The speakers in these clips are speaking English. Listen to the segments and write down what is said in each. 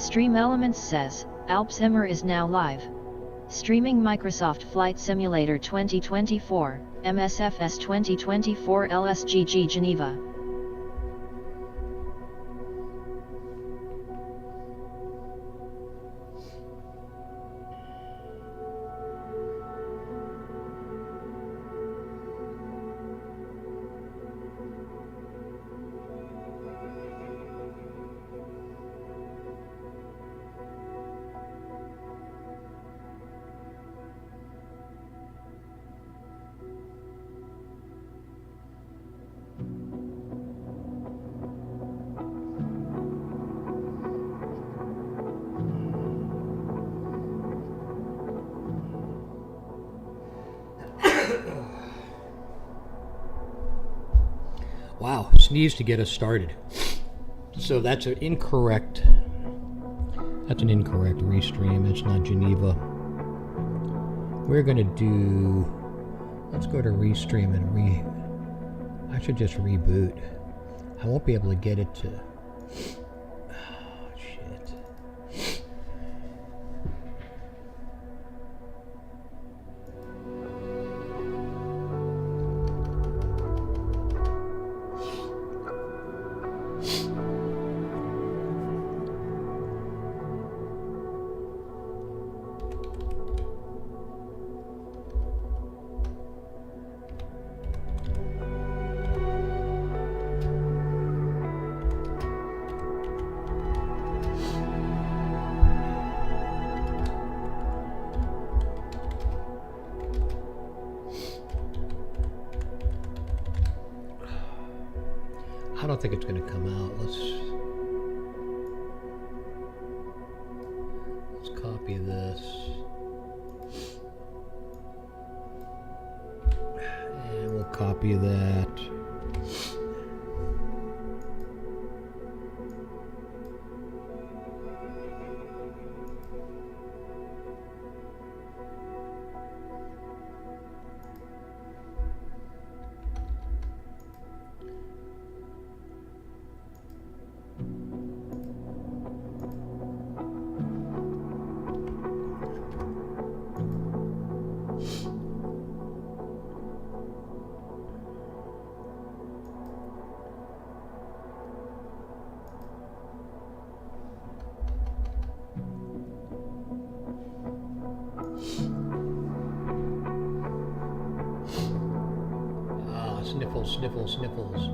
Stream Elements says, Alzheimer is now live. Streaming Microsoft Flight Simulator 2024, Msfs 2024 LSGG Geneva. Wow, sneeze to get us started. So that's an incorrect restream. It's not Geneva. We're gonna do, let's go to restream and I should just reboot. I won't be able to get it to, oh shit. I don't think it's going to come out. Let's copy this. And we'll copy that. Sniffles.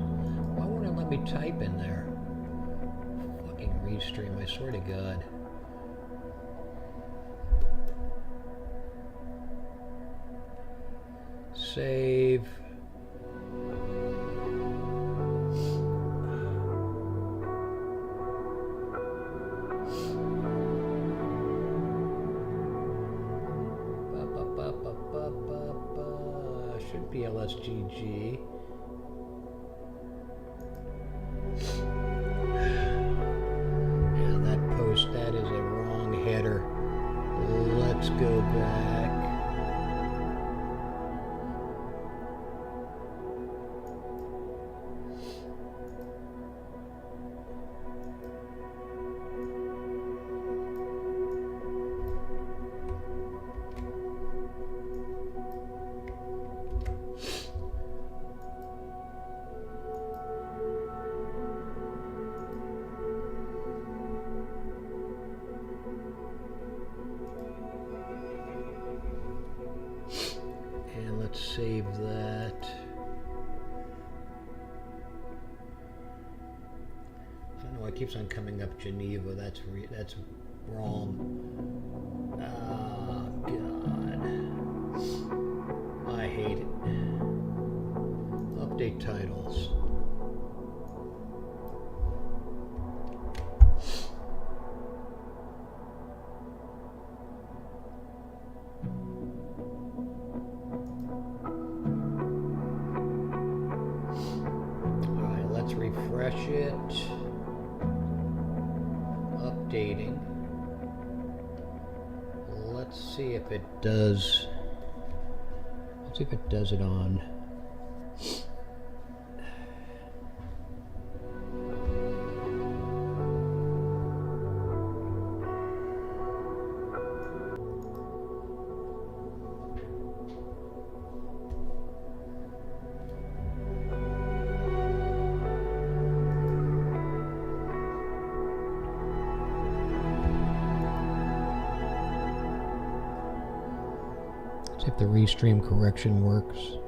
Why won't it let me type in there? Fucking restream, I swear to God. Save. Should be LSGG. That is a wrong header. Let's go back. Save that. I don't know why it keeps on coming up Geneva. That's wrong. Oh, God. I hate it. Update titles. Refresh it. Updating. Let's see if it does. Let's see if it does it on. See if the restream correction works.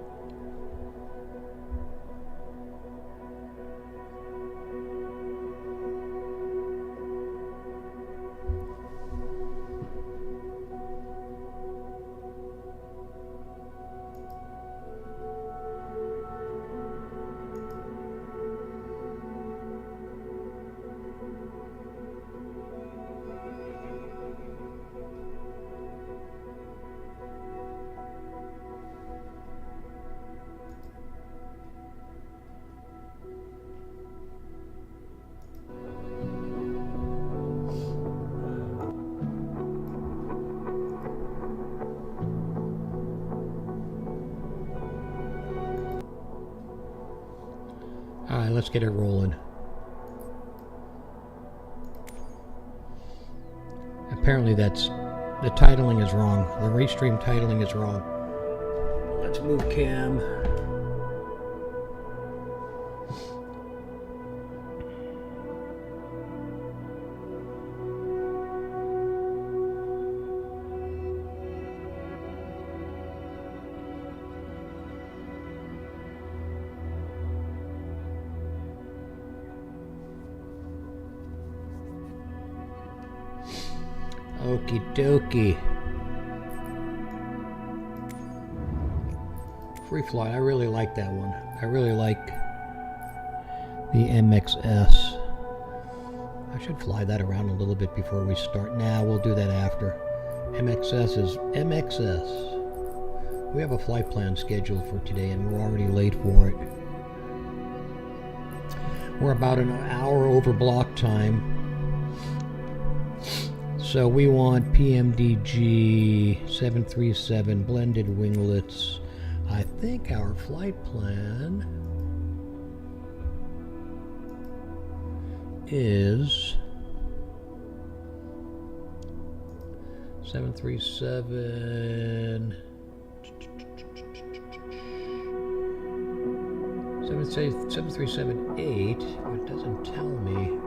Alright, let's get it rolling. Apparently the titling is wrong. The restream titling is wrong. Let's move cam. Okie dokie. Free flight, I really like that one. I really like the Msfs. I should fly that around a little bit before we start. Nah, we'll do that after. Msfs is Msfs. We have a flight plan scheduled for today and we're already late for it. We're about an hour over block time. So we want PMDG 737 blended winglets. I think our flight plan is 737 737-8, but it doesn't tell me.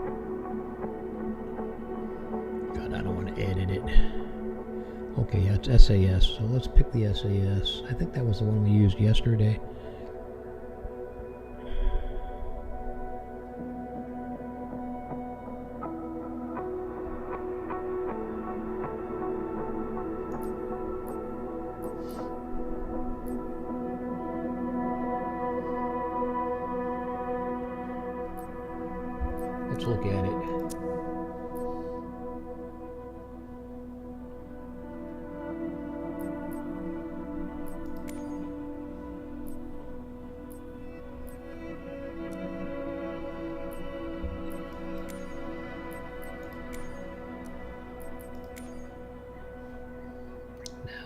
God, I don't want to edit it. Okay, yeah, it's SAS, so let's pick the SAS. I think that was the one we used yesterday. Let's look at it.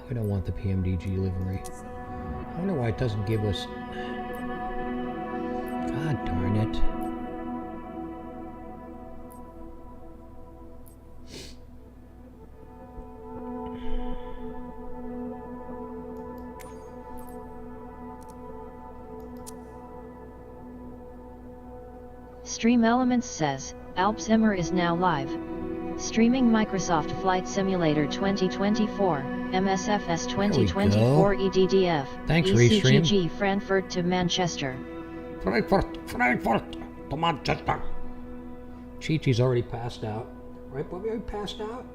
We don't want the PMDG livery. I wonder why it doesn't give us... God darn it. Stream Elements says, Alpsimmer is now live. Streaming Microsoft Flight Simulator 2024, Msfs 2024 Eddf, Thanks, Ecgg Frankfurt to Manchester. Frankfurt to Manchester. Chi-Chi's already passed out. Right, Bobby? Are you passed out?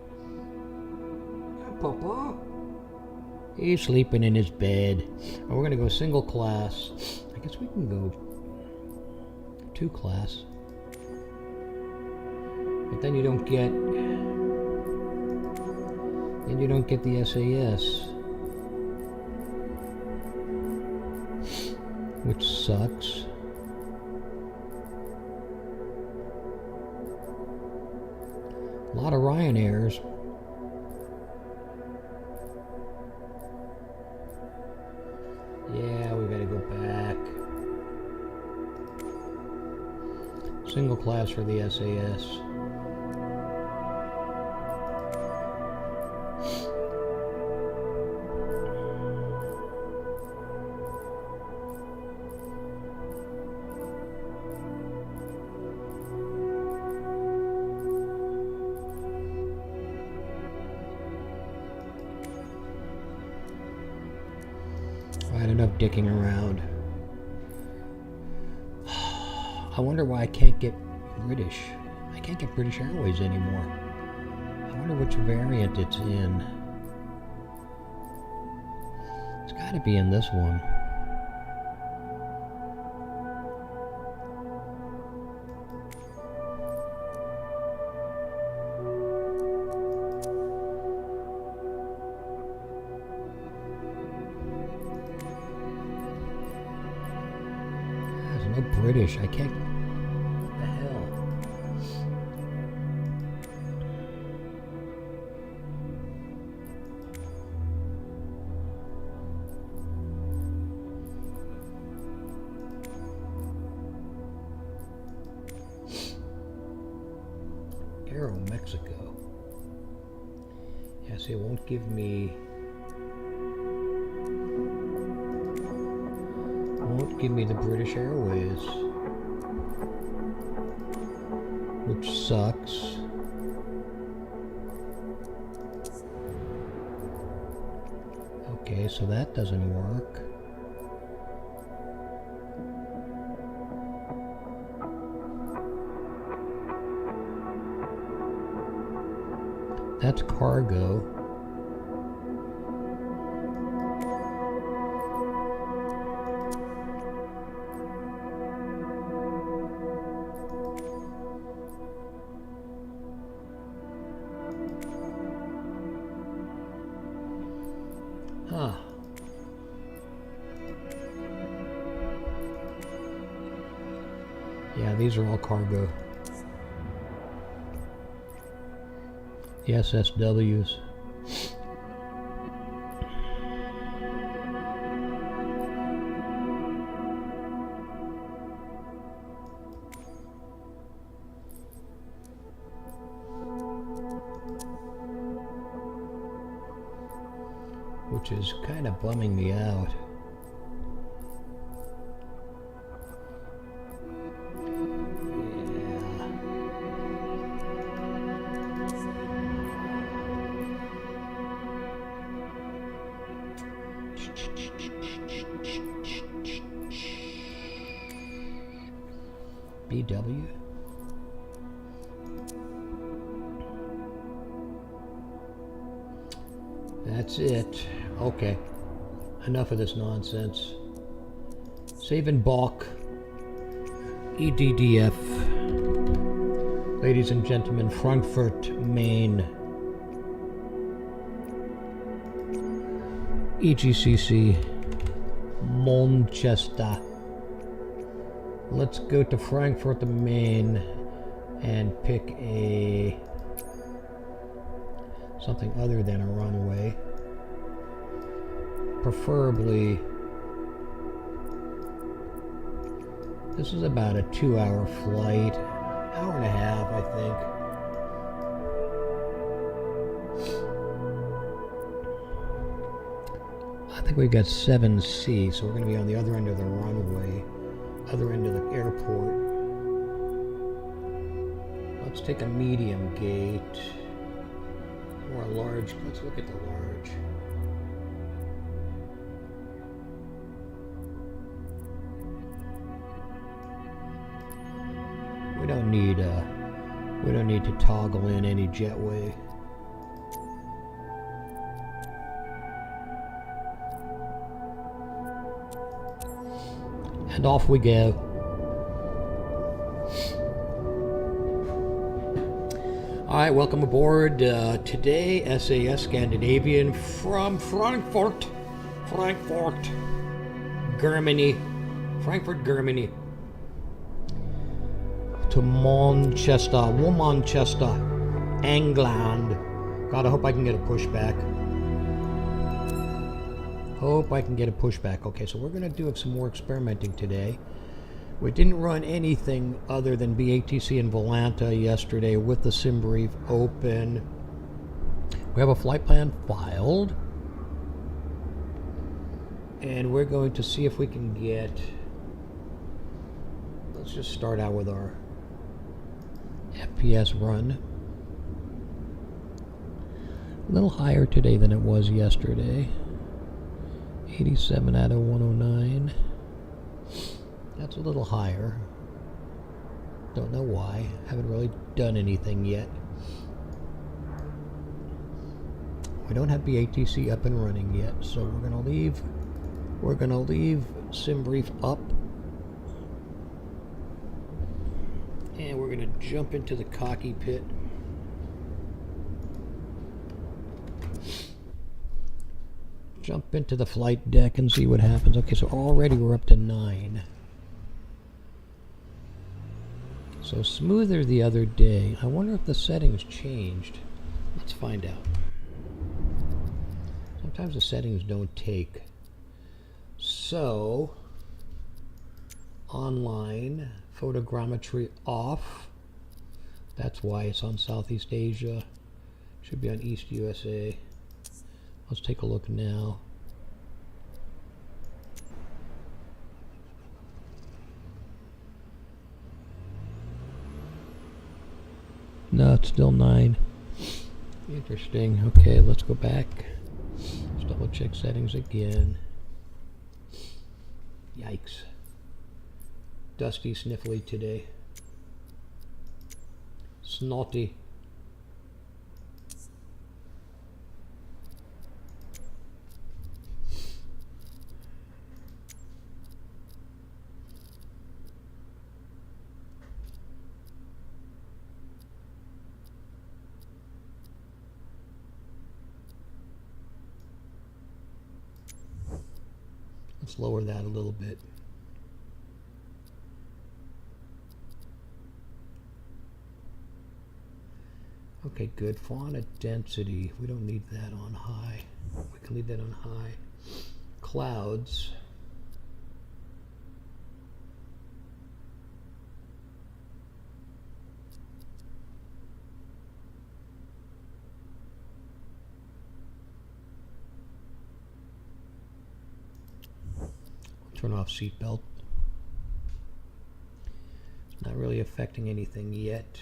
Yeah, Papa. He's sleeping in his bed. Oh, we're going to go single class. I guess we can go two class. But then you don't get... Then you don't get the SAS. Which sucks. A lot of Ryanairs. Yeah, we gotta go back. Single class for the SAS. enough dicking around. I wonder why I can't get British. I can't get British Airways anymore. I wonder which variant it's in. It's got to be in this one. There's no British. I can't. What the hell? Aero Mexico. Yeah, see, it won't give me. Won't give me the British Airways, which sucks. Okay, so that doesn't work. That's cargo. Huh. Yeah, these are all cargo. The SSWs. Which is kind of bumming me out. BW. That's it. Okay. Enough of this nonsense. Save and balk. Eddf. Ladies and gentlemen, Frankfurt, Maine. Eggcc. Manchester. Let's go to Frankfurt, Maine, and pick a something other than a runway. Preferably, this is about a 2-hour flight, hour and a half, I think. I think we got 7C, so we're going to be on the other end of the runway. Other end of the airport. Let's take a medium gate or a large. Let's look at the large. We don't need to toggle in any jetway. And off we go. Alright, welcome aboard. Today, SAS Scandinavian from Frankfurt, Germany. Frankfurt, Germany. To Manchester, England. God, I hope I can get a pushback. Hope I can get a pushback. Okay, so we're going to do some more experimenting today. We didn't run anything other than BATC and Volanta yesterday with the sim brief open. We have a flight plan filed. And we're going to see if we can get... Let's just start out with our FPS run. A little higher today than it was yesterday. 87 out of 109. That's a little higher. Don't know why. Haven't really done anything yet. We don't have the ATC up and running yet, so we're gonna leave SimBrief up, and we're gonna jump into the cockpit. Jump into the flight deck and see what happens. Okay, so already we're up to 9. So smoother the other day. I wonder if the settings changed. Let's find out. Sometimes the settings don't take. So, online, photogrammetry off. That's why it's on Southeast Asia. Should be on East USA. Let's take a look now. No, it's still 9. Interesting. Okay, let's go back. Let's double check settings again. Yikes. Dusty, sniffly today. Snotty. Let's lower that a little bit. Okay, good. Fauna density. We don't need that on high. We can leave that on high. Clouds. Turn off seatbelt. It's not really affecting anything yet.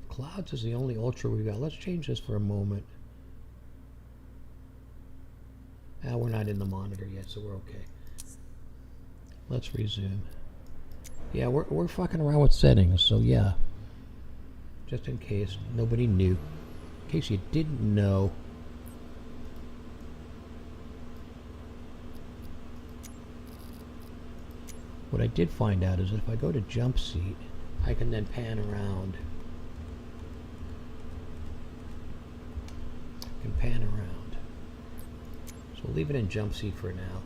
Clouds is the only ultra we've got. Let's change this for a moment. Now we're not in the monitor yet, so we're okay. Let's resume. Yeah, we're fucking around with settings, so yeah. Just in case nobody knew. In case you didn't know. What I did find out is that if I go to jump seat, I can then pan around. I can pan around. So we'll leave it in jump seat for now.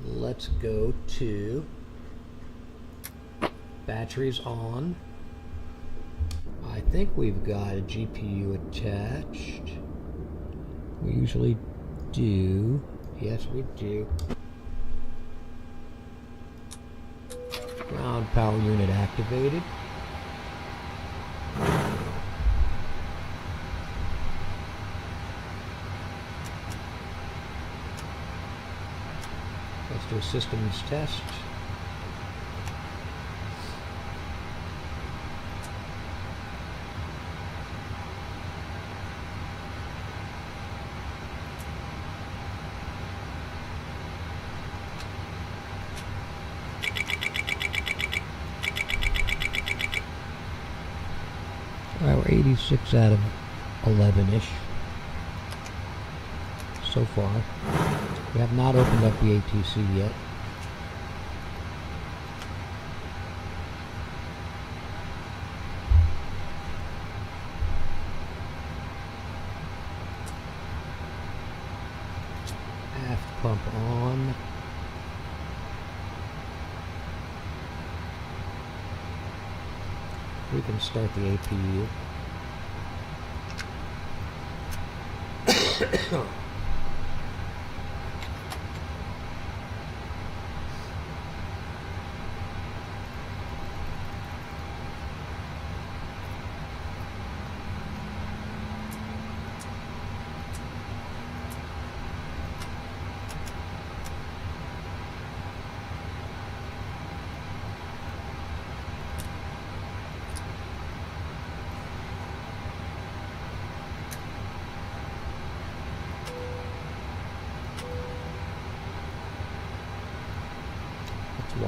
Let's go to batteries on. I think we've got a GPU attached. We usually do. Yes, we do. Ground power unit activated. Let's do a systems test. Alright, we're 86 out of 11-ish so far. We have not opened up the ATC yet. Aft pump on. We can start the APU.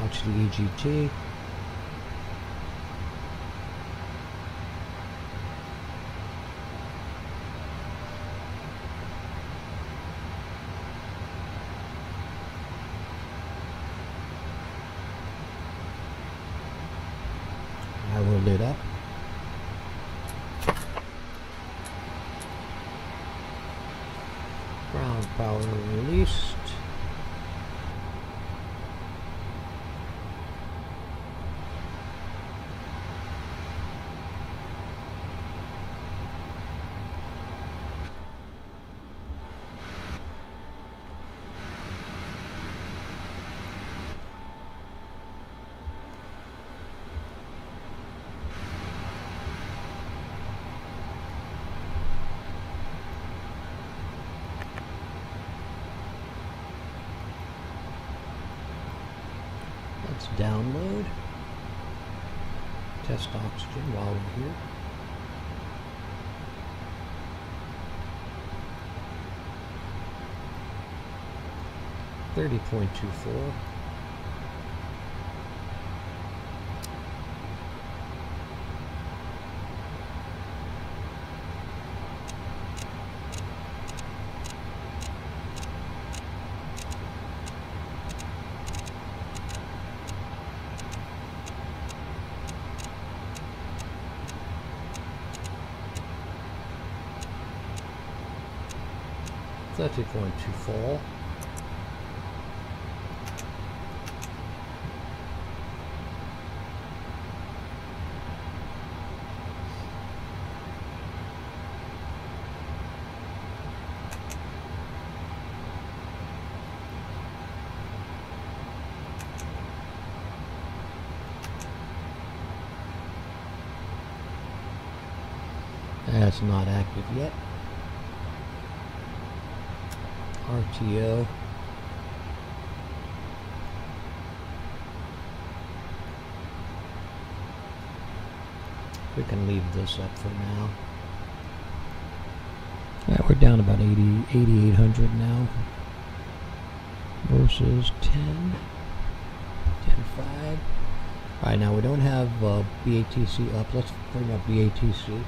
Watch the EGT. Now we're lit up. Ground power released. Let's download. Test oxygen while we're here. .24. .24. That's not active yet. RTO. We can leave this up for now. Yeah, we're down about 8,800 now versus 10.5. Alright, now we don't have BATC up. Let's bring up BATC.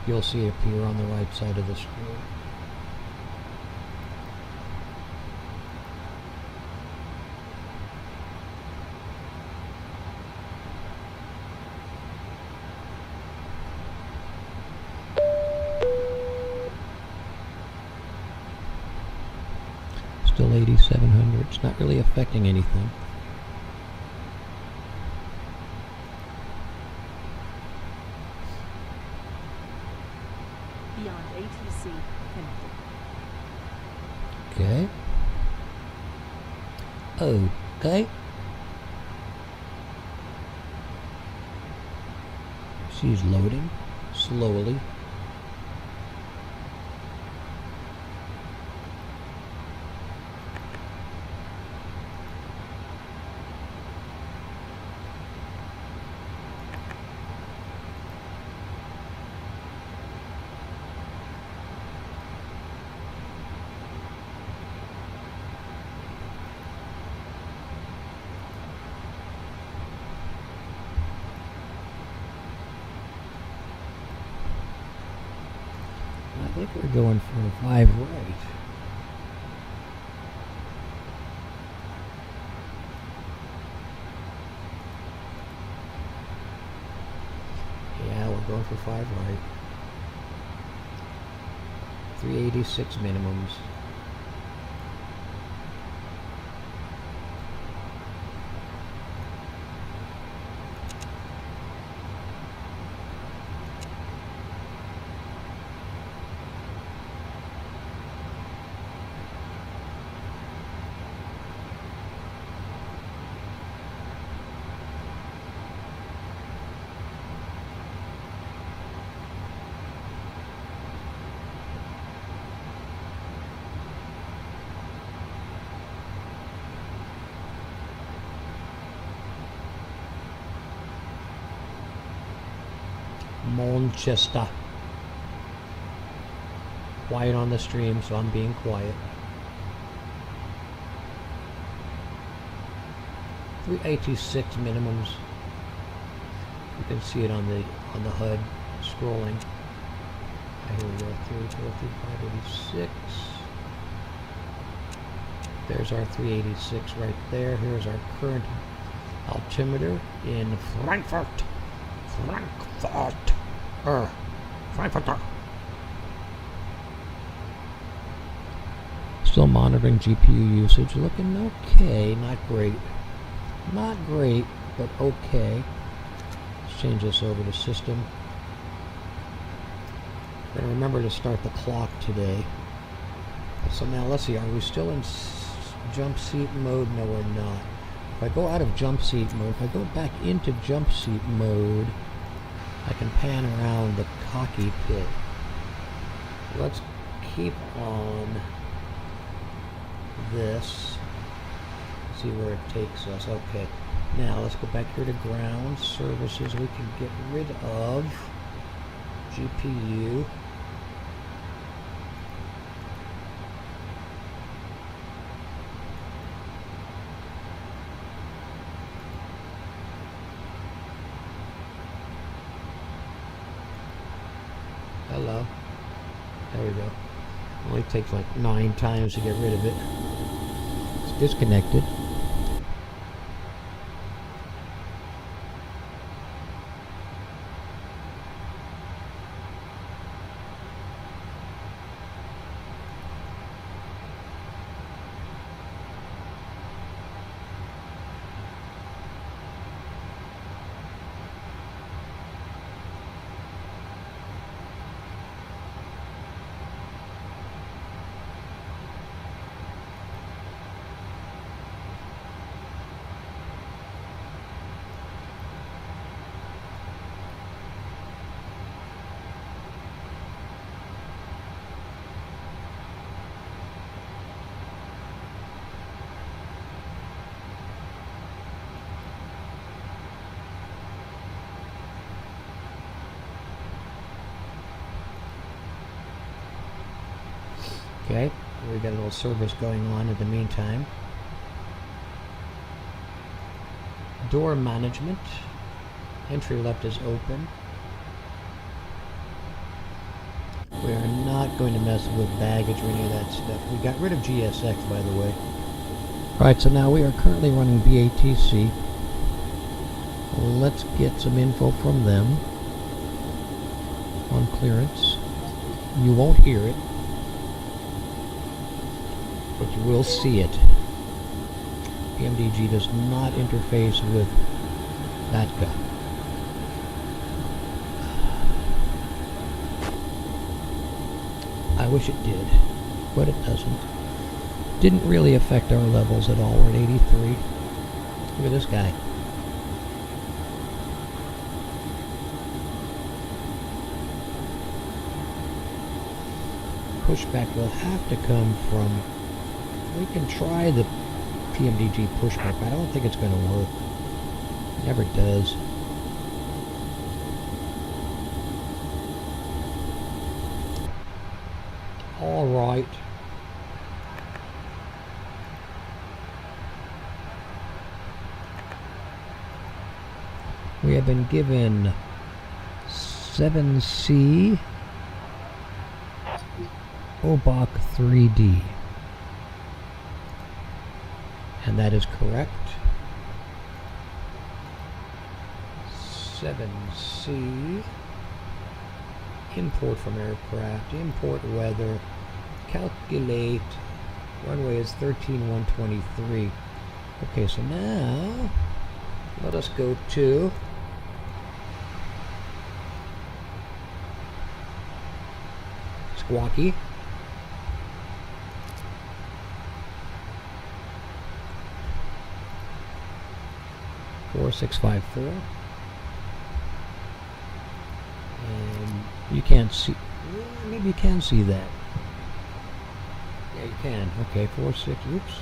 You'll see it appear on the right side of the screen. Still 8,700. It's not really affecting anything. Beyond ATC connected. Okay. Okay. She's loading slowly. I think we're going for a 5 right. Yeah, we're going for 5 right. 386 minimums. Manchester. Quiet on the stream, so I'm being quiet. 386 minimums. You can see it on the HUD scrolling. Here we go, 586. There's our 386 right there. Here's our current altimeter in Frankfurt. Frankfurt. Still monitoring GPU usage. Looking okay. Not great. Not great, but okay. Let's change this over to system. Gonna remember to start the clock today. So now let's see, are we still in jump seat mode? No, we're not. If I go out of jump seat mode, if I go back into jump seat mode, I can pan around the cockpit. Let's keep on this. See where it takes us. Okay. Now let's go back here to ground services. We can get rid of GPU. Hello. There we go. Only takes like 9 times to get rid of it. It's disconnected. Okay, we got a little service going on in the meantime. Door management. Entry left is open. We are not going to mess with baggage or any of that stuff. We got rid of GSX, by the way. Alright, so now we are currently running BATC. Let's get some info from them on clearance. You won't hear it, but you will see it. PMDG does not interface with that guy. I wish it did, but it doesn't. Didn't really affect our levels at all. We're at 83. Look at this guy. Pushback will have to come from... We can try the PMDG pushback, but I don't think it's going to work. It never does. All right. We have been given 7C OBOC 3D. And that is correct. 7C. Import from aircraft. Import weather. Calculate. Runway is 13123. Okay, so now let us go to Squawky. Four 654, and you can't see. Maybe you can see that. Yeah, you can. Okay, 46. Oops.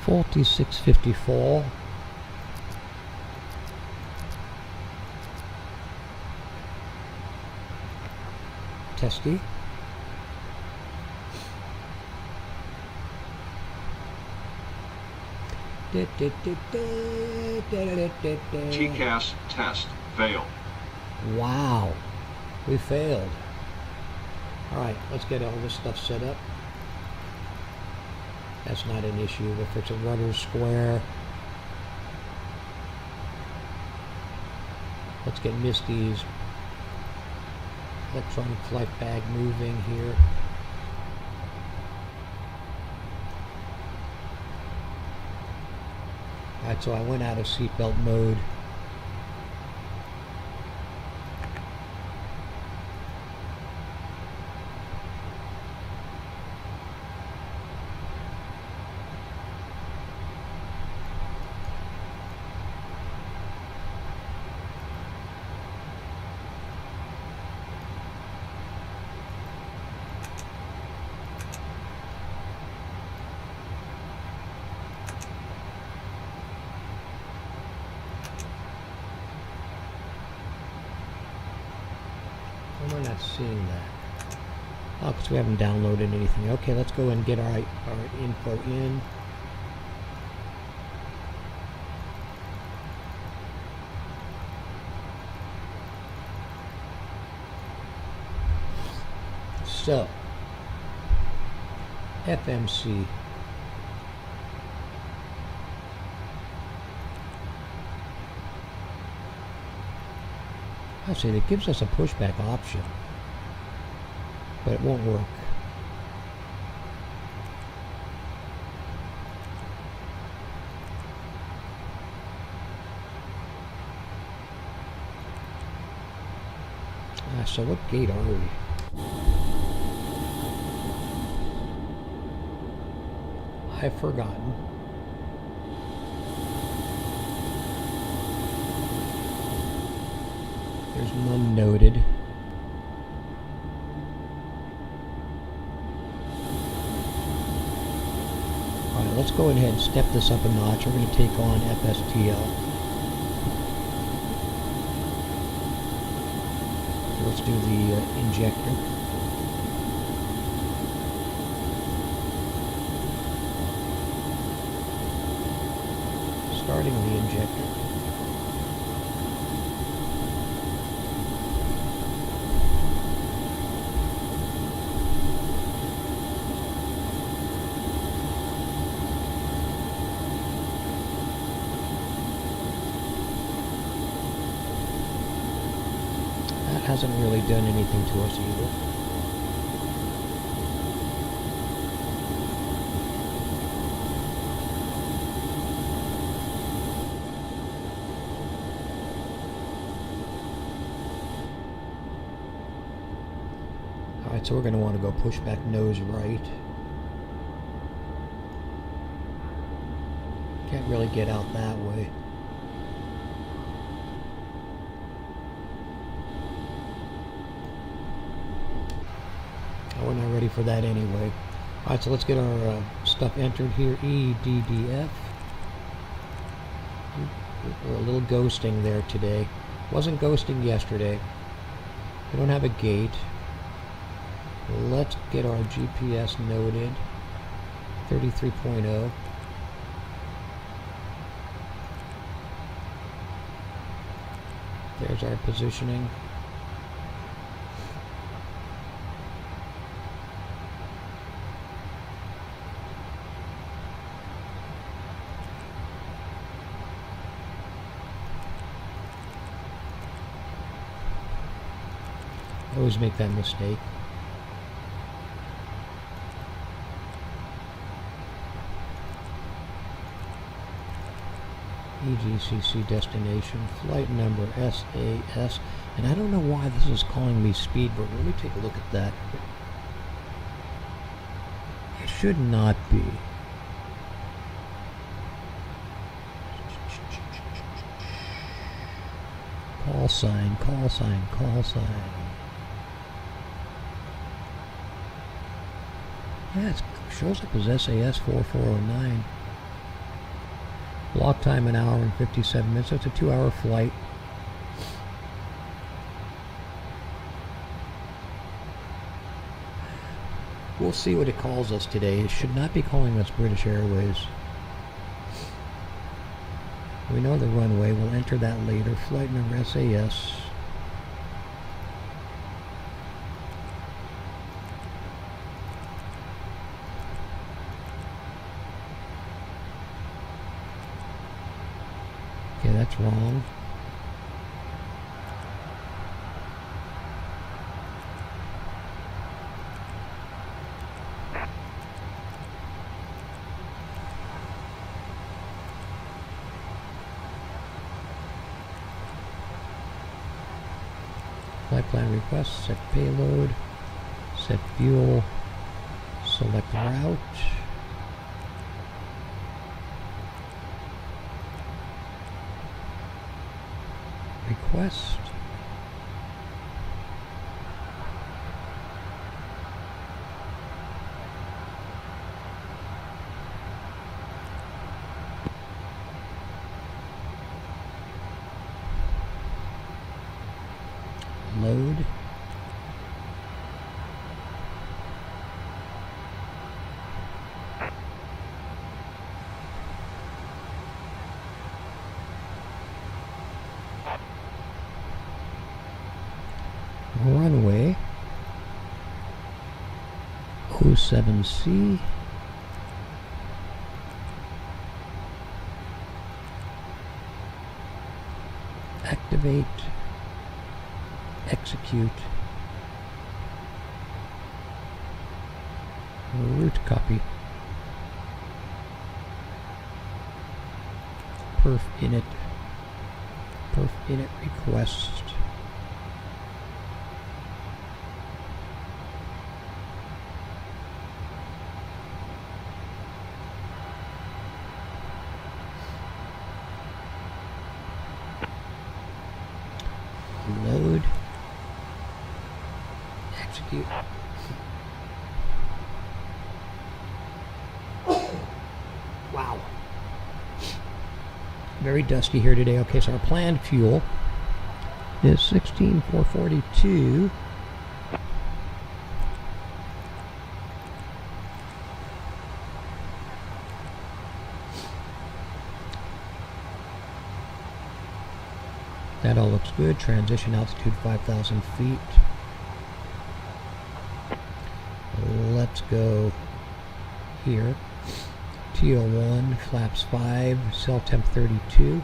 4654. Testy. TCAS test failed. Wow, we failed. Alright, let's get all this stuff set up. That's not an issue. We'll fix a rudder square. Let's get Misty's electronic flight bag moving here. Alright, so I went out of seatbelt mode. We're not seeing that. Oh, because we haven't downloaded anything. Okay, let's go and get our info in. So, FMC. I see, it gives us a pushback option, but it won't work. So what gate are we? I've forgotten. There's none noted. Alright, let's go ahead and step this up a notch. We're going to take on FSTL. Let's do the injector. Starting the injector. Hasn't really done anything to us either. Alright, so we're going to want to go push back nose right. Can't really get out that way. We're not ready for that anyway. Alright, so let's get our stuff entered here. Eddf. We're a little ghosting there today. Wasn't ghosting yesterday. We don't have a gate. Let's get our GPS noted. 33.0. There's our positioning. I always make that mistake. EGCC destination, flight number SAS, and I don't know why this is calling me Speedbird. Let me take a look at that. It should not be. Call sign, call sign, call sign. Yeah, it shows up as SAS 4409. Block time an hour and 57 minutes. So it's a 2-hour flight. We'll see what it calls us today. It should not be calling us British Airways. We know the runway. We'll enter that later. Flight number SAS. Okay, that's wrong. Flight plan request, set payload, set fuel, select route. Request. Load. Runway 07C. Activate. Execute. Route copy. Perf init. Perf init request. Load. Execute. Wow. Very dusty here today. Okay, so our planned fuel is 16,442. That all looks good. Transition altitude 5,000 feet. Let's go here. TL1, flaps 5, cell temp 32.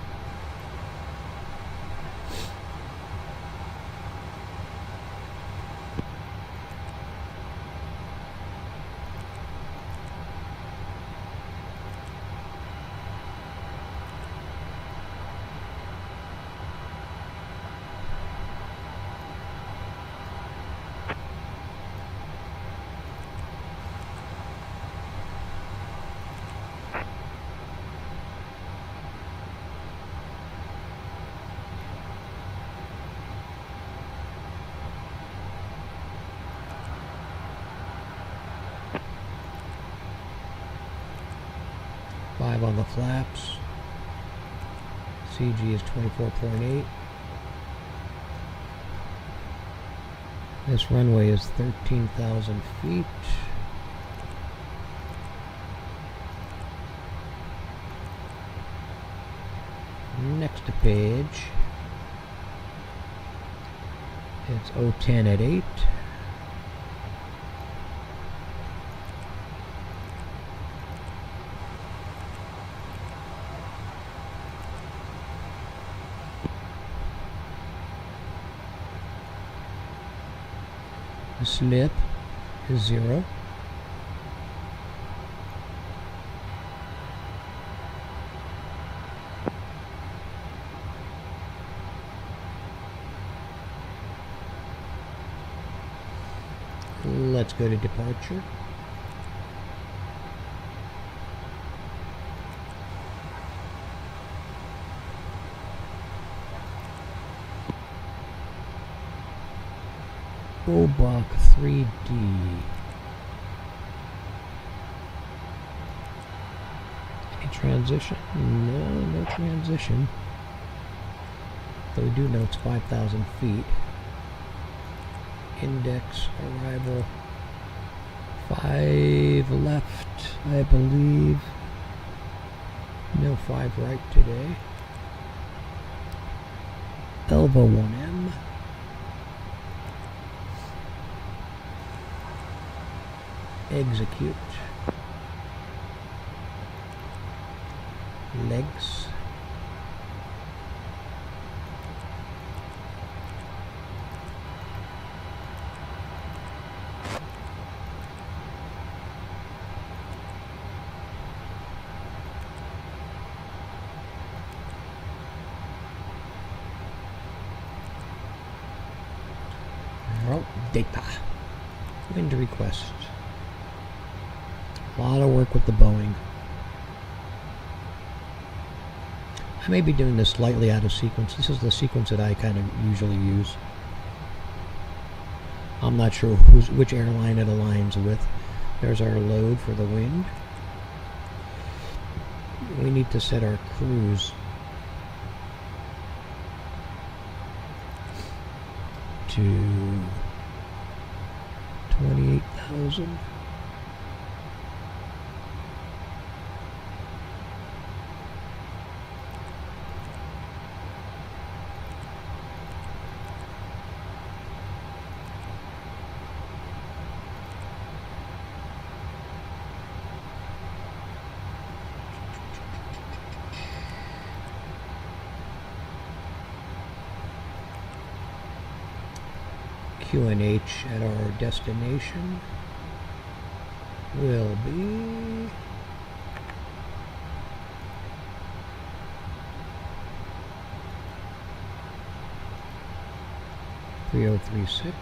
On the flaps. CG is 24.8. This runway is 13,000 feet. Next page. It's 010 at 8. The slip is 0. Let's go to departure. Obach 3D. Any transition? No transition. Though we do know it's 5,000 feet. Index arrival 5 left, I believe. No 5 right today. Elva 1M. Execute. Legs. Data. Wind request. A lot of work with the Boeing. I may be doing this slightly out of sequence. This is the sequence that I kind of usually use. I'm not sure which airline it aligns with. There's our load for the wind. We need to set our cruise to 28,000. QNH at our destination will be (3036).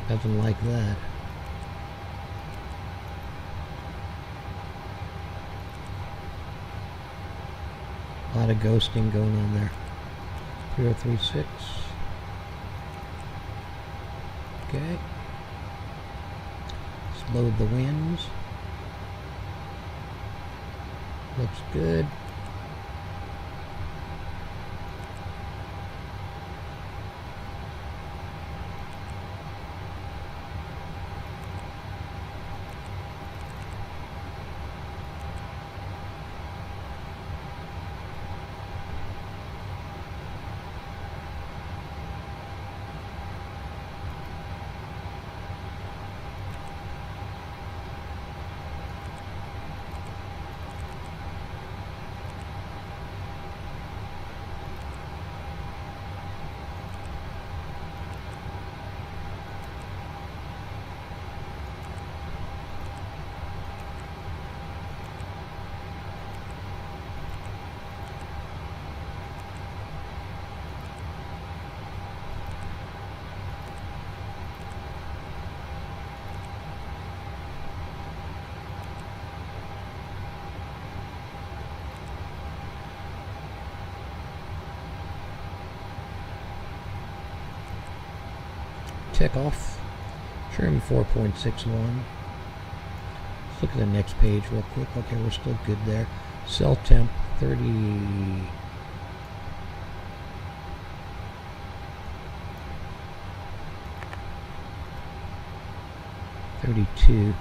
Doesn't like that. A lot of ghosting going on there. 3036. Okay. Let's load the winds. Looks good. Check off. Trim 4.61. Let's look at the next page real quick. Okay, we're still good there. Cell temp 30. 32.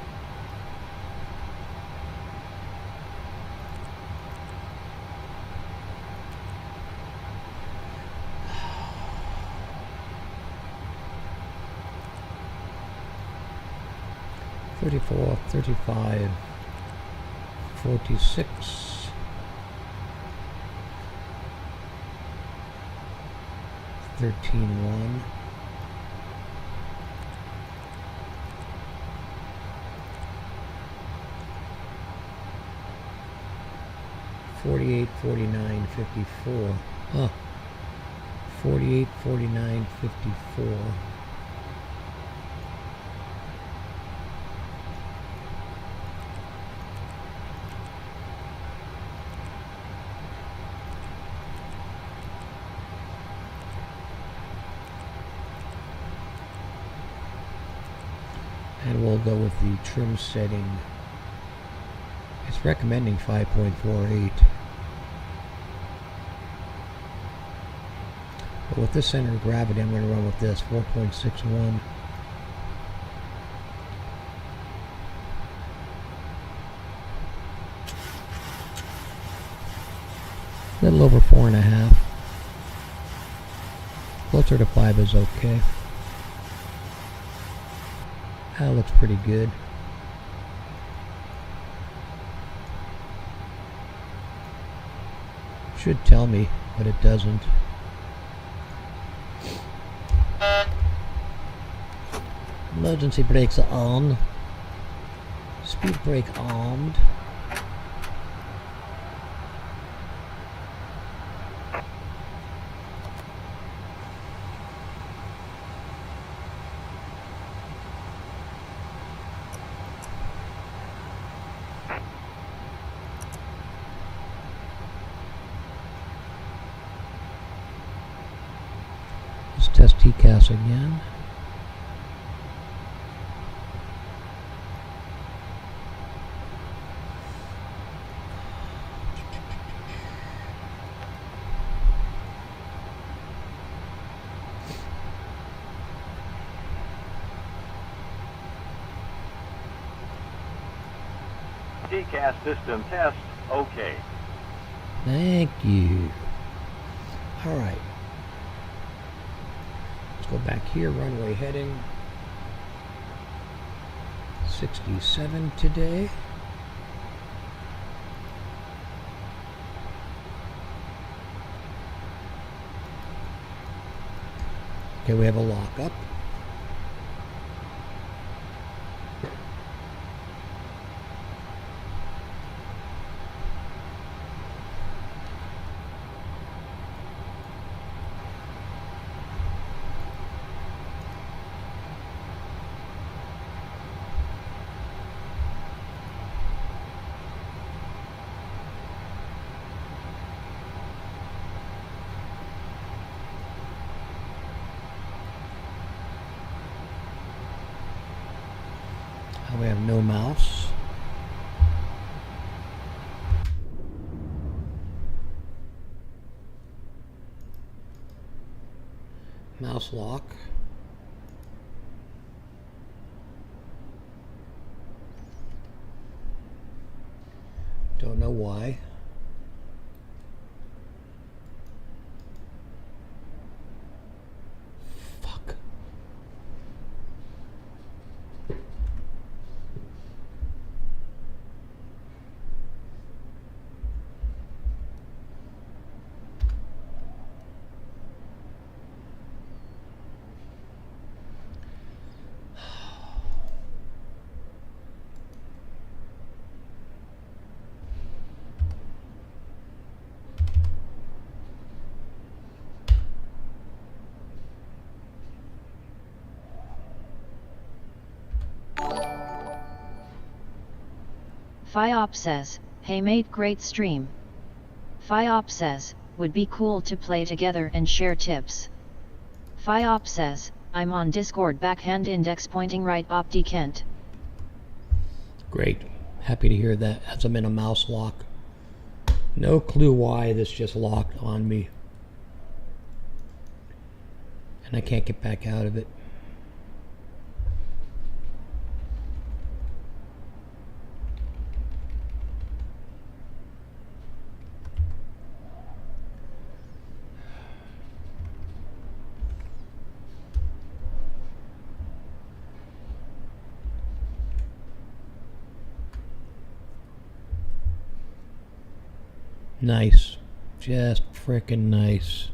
$34, $35, $46, $13.1, $48, $49, $54. Huh. $48, $49, $54. And we'll go with the trim setting. It's recommending 5.48. But with this center of gravity, I'm going to run with this 4.61. A little over 4.5. Closer to 5 is okay. That looks pretty good. Should tell me, but it doesn't. Emergency brakes are on. Speed brake armed. Let's test TCAS again. TCAS system test, okay. Thank you. All right. Let's go back here, runway heading 67 today. Okay, we have a lockup. We have no mouse. Mouse lock. Don't know why. Fuck. Phiop says, hey mate, great stream. Phiop says, would be cool to play together and share tips. Phiop says, I'm on Discord, backhand index pointing right opti Kent. Great. Happy to hear that. As I'm in a mouse lock. No clue why this just locked on me. And I can't get back out of it. Nice. Just frickin' nice.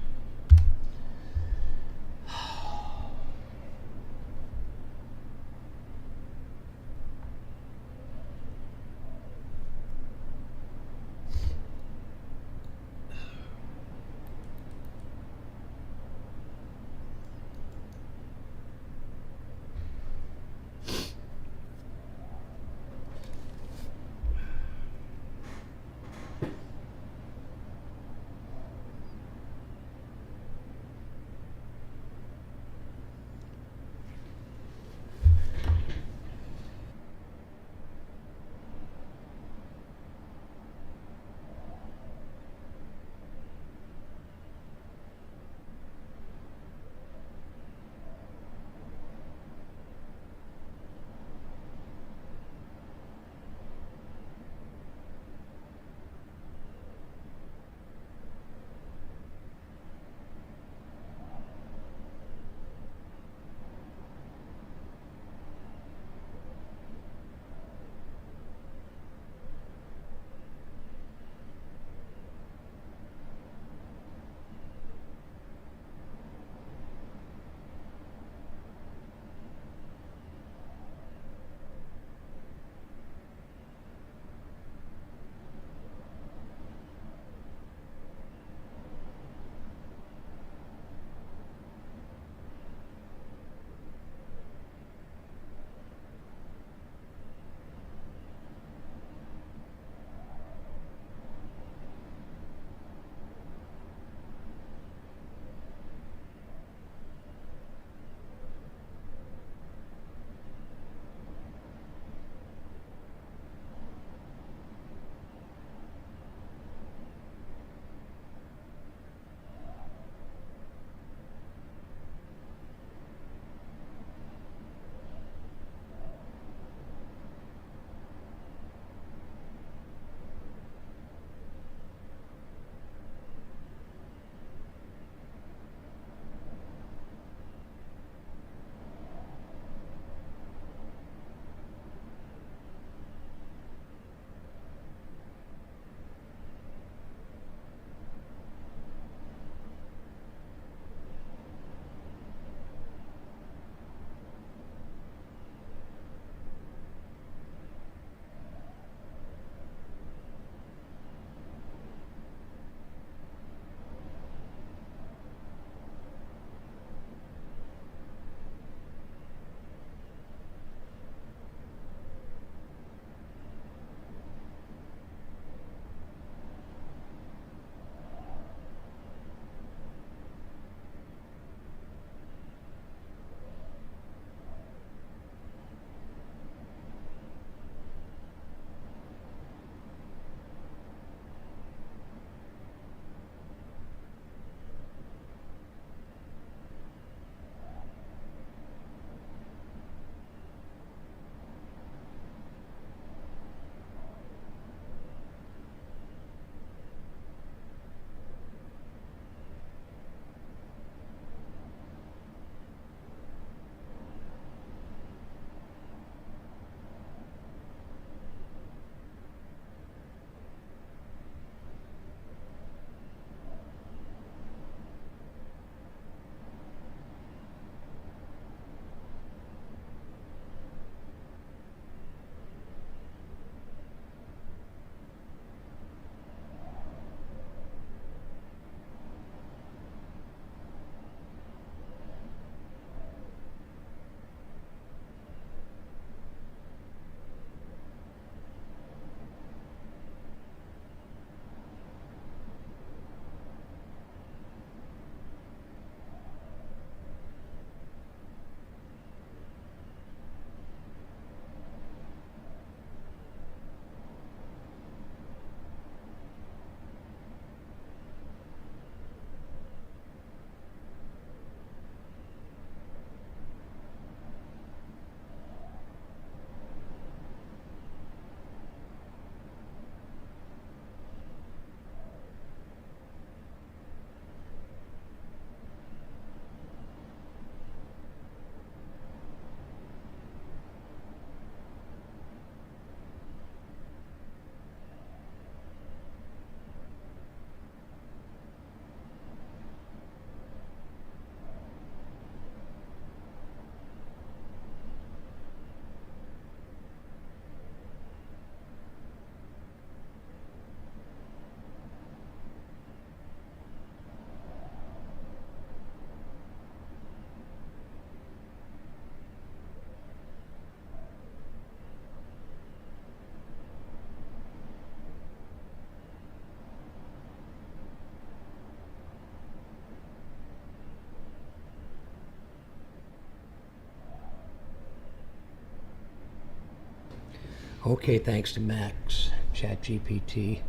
Okay, thanks to Max, ChatGPT.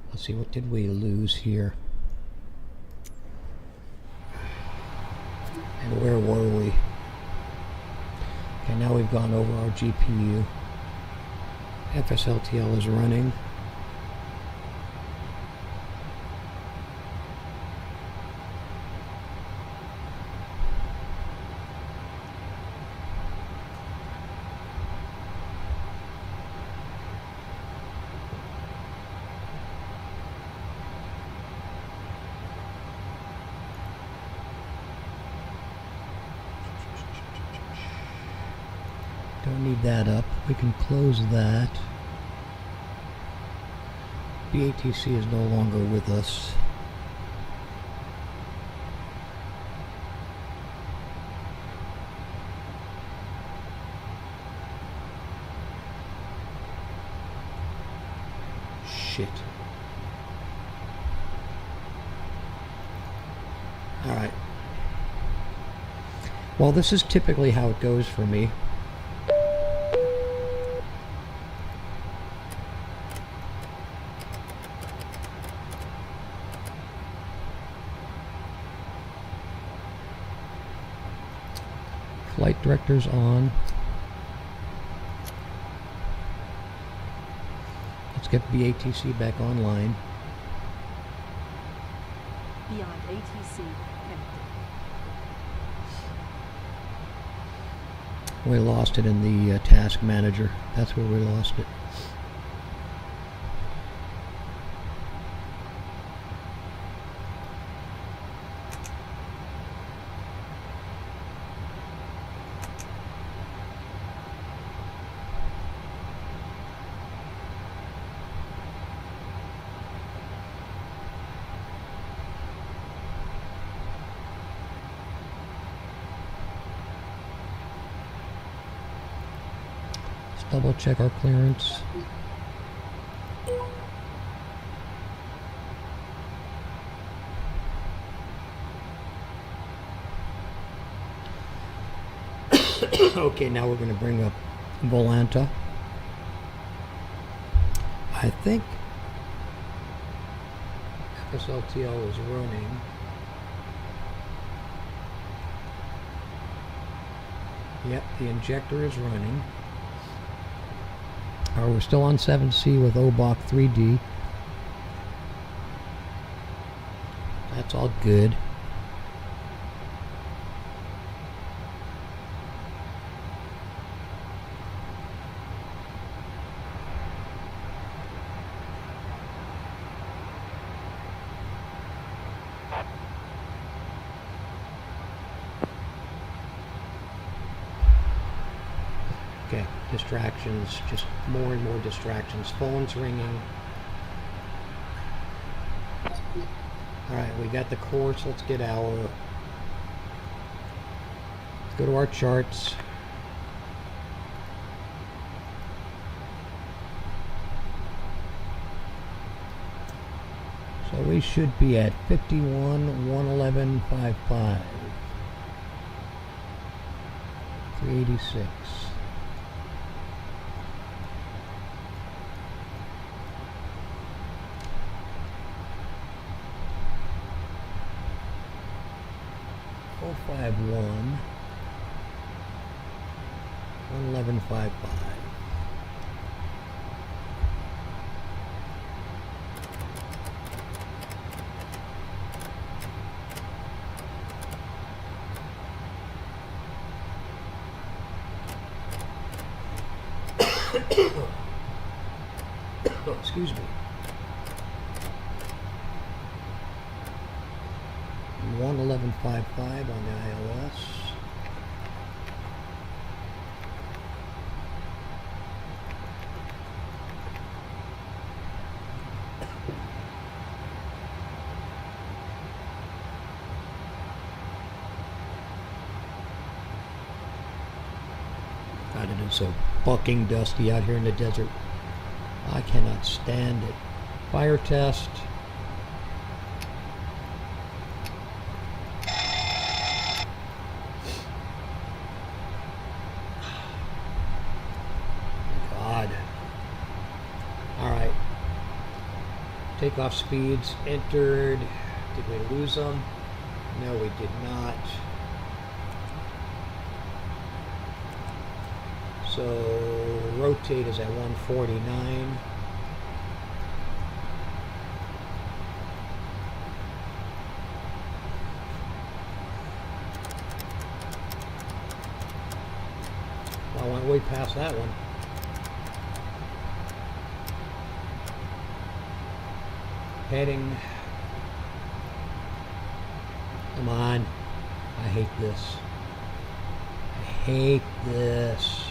Let's see, what did we lose here? And where were we? Okay, now we've gone over our GPU. FSLTL is running. Don't need that up. We can close that. BATC is no longer with us. Shit. All right. Well, this is typically how it goes for me. Flight director's on. Let's get BATC back online. Beyond ATC connected. We lost it in the task manager. That's where we lost it. Double check our clearance. Okay, now we're going to bring up Volanta. I think FSLTL is running. Yep, the injector is running. We're still on 7C with OBOC 3D. That's all good. Okay, distractions, just more and more distractions. Phones ringing. Alright, we got the course. Let's get our... Let's go to our charts. So we should be at 51,111.55. 386. Oh, 51 111.55. Oh, excuse me. 111.55 on the iOS. God, it is so fucking dusty out here in the desert. I cannot stand it. Fire test. God. Takeoff speeds entered. Did we lose them? No, we did not. So rotate is at 149. Well, I went way past that one. Heading. Come on. I hate this. I hate this.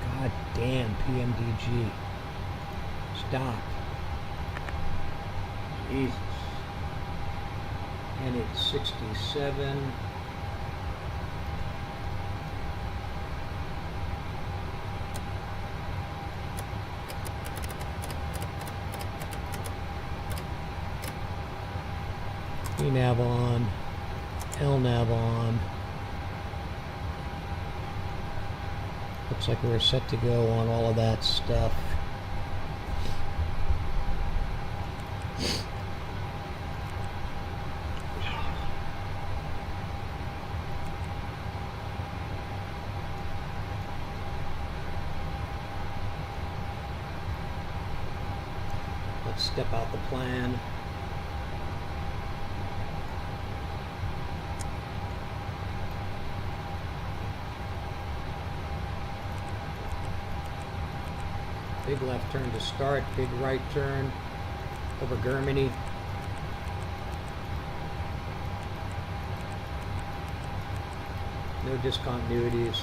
God damn PMDG. Stop. Jesus. And it's 67. Nav on, LNAV on. Looks like we're set to go on all of that stuff. Let's step out the plan. Big left turn to start, big right turn over Germany. No discontinuities.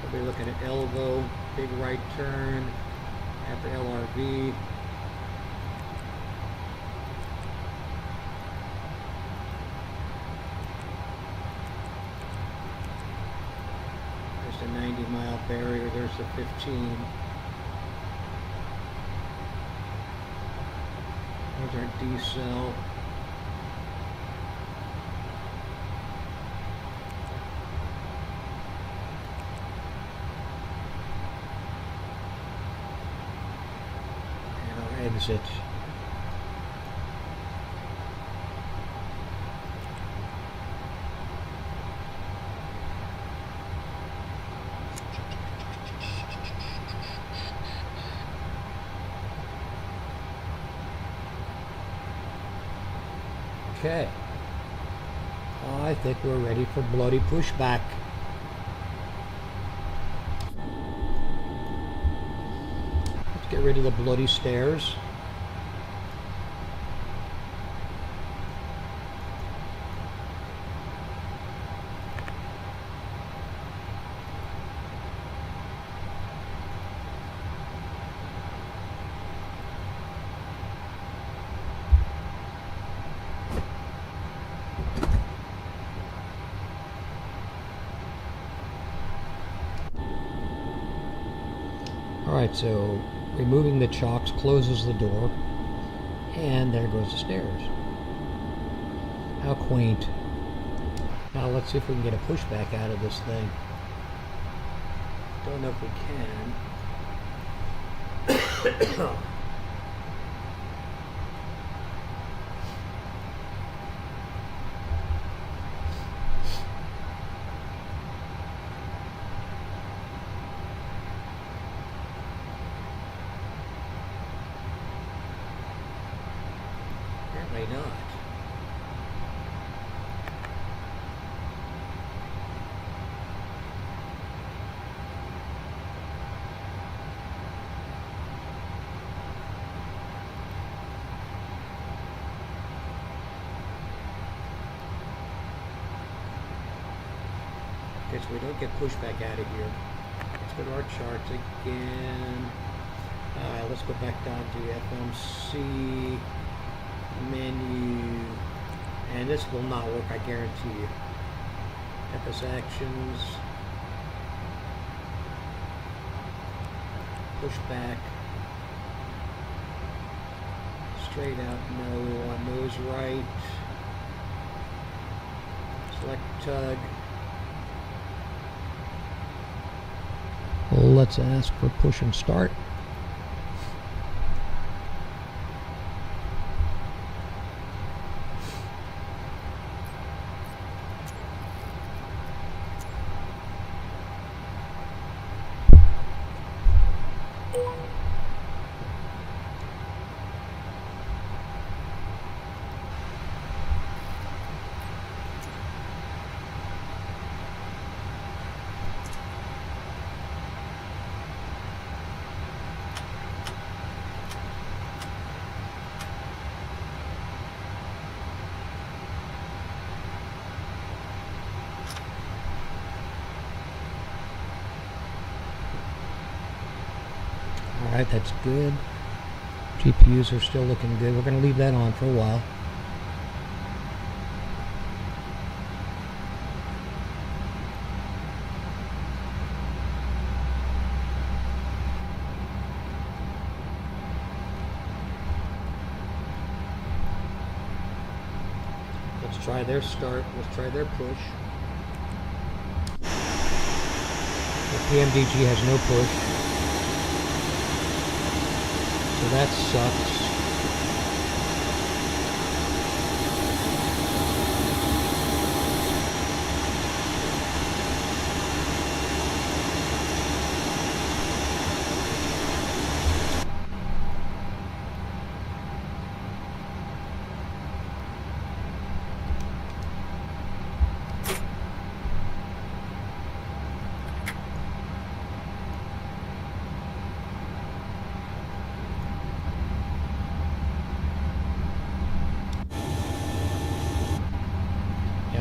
We'll be looking at Elvo, big right turn after LRV. The 90-mile barrier, there's the 15. There's our D-cell. And our exit. Okay, I think we're ready for bloody pushback. Let's get rid of the bloody stairs. Alright, so removing the chocks closes the door, and there goes the stairs. How quaint. Now let's see if we can get a pushback out of this thing. Don't know if we can. Apparently not. Okay, so we don't get pushback out of here. Let's go to our charts again. Let's go back down to FMC menu, and this will not work, I guarantee you. FS actions, pushback, straight out, no, we want nose right, select tug, let's ask for push and start. Alright, that's good. GPUs are still looking good. We're going to leave that on for a while. Let's try their start. Let's try their push. The PMDG has no push. So that sucks.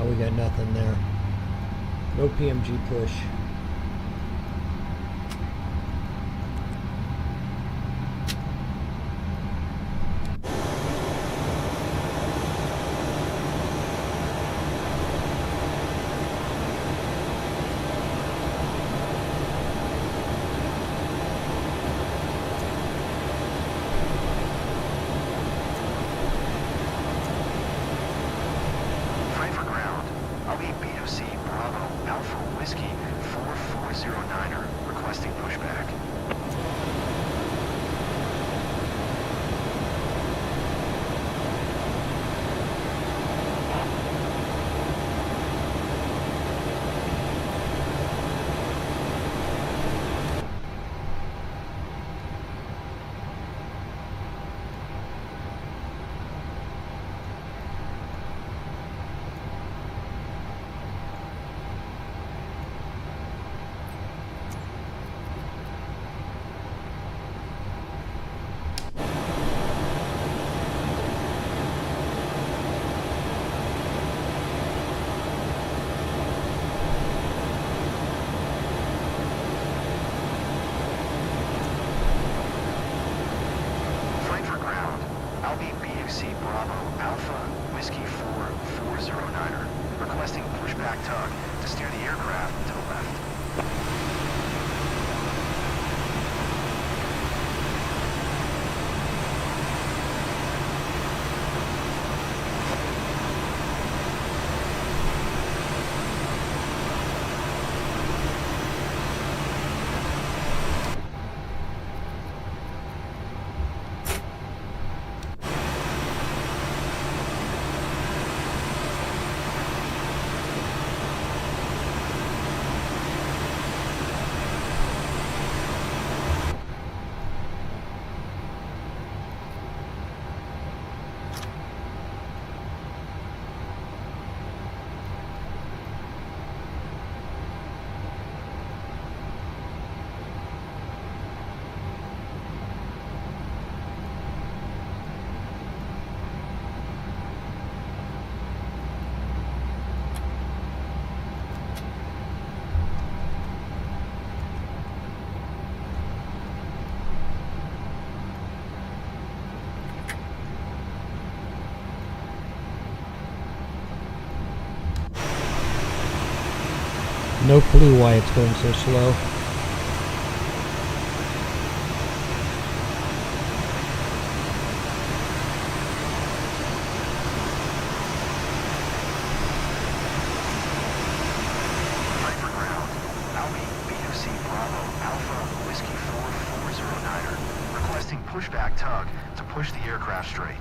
We got nothing there. No PMG push. No clue why it's going so slow. Franfurt ground. Alpha B2C Bravo Alpha Whiskey 4409er, requesting pushback tug to push the aircraft straight.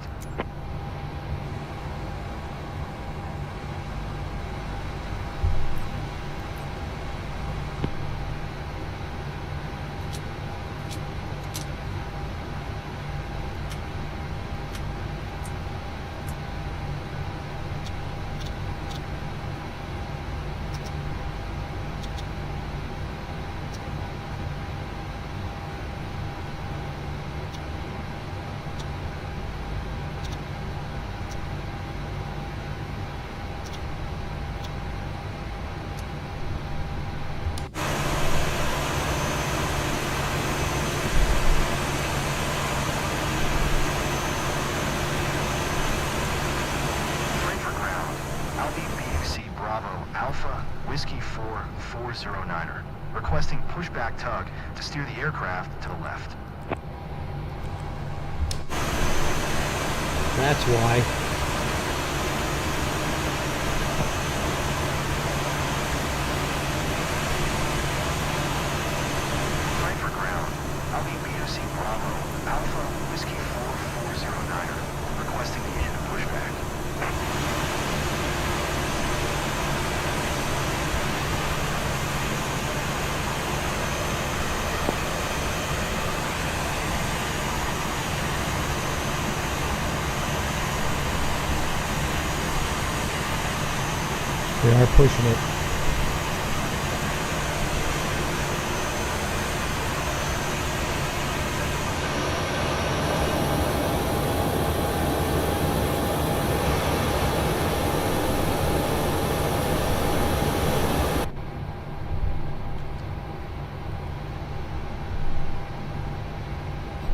Whiskey 4409er, requesting pushback tug to steer the aircraft to the left. That's why. Frankfurt ground, LVBOC Bravo, Alpha, Whiskey 4409er, requesting the end pushback. We are pushing it.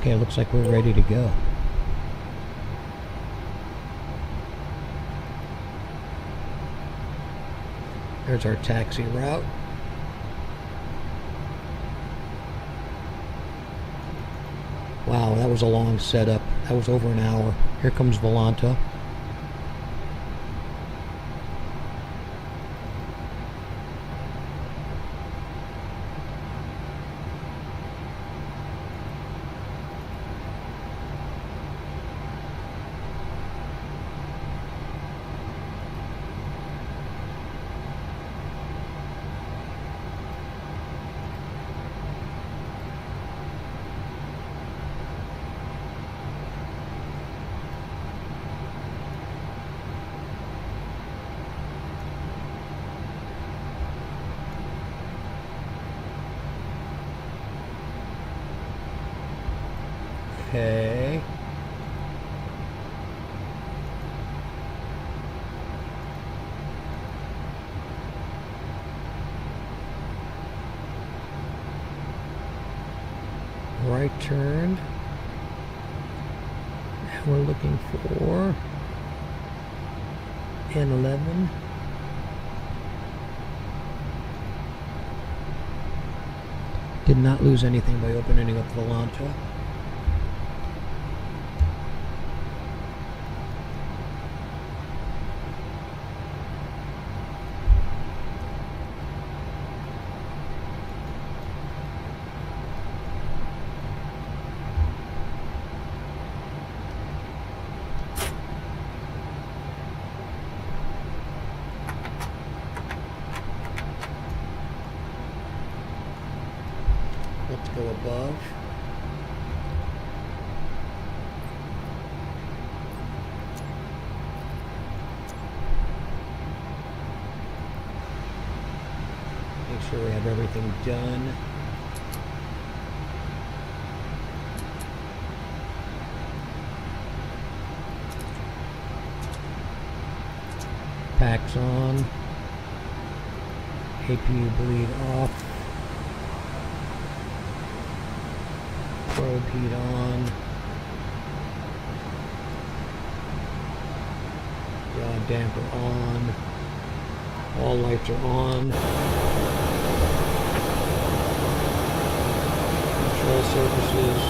Okay, it looks like we're ready to go. There's our taxi route. Wow, that was a long setup. That was over an hour. Here comes Volanta. Okay. Right turn. And we're looking for N11. Did not lose anything by opening up Volanta. Let's go above. Make sure we have everything done. Packs on. APU bleed off. Probe heat on. Rod damper on. All lights are on. Control surfaces.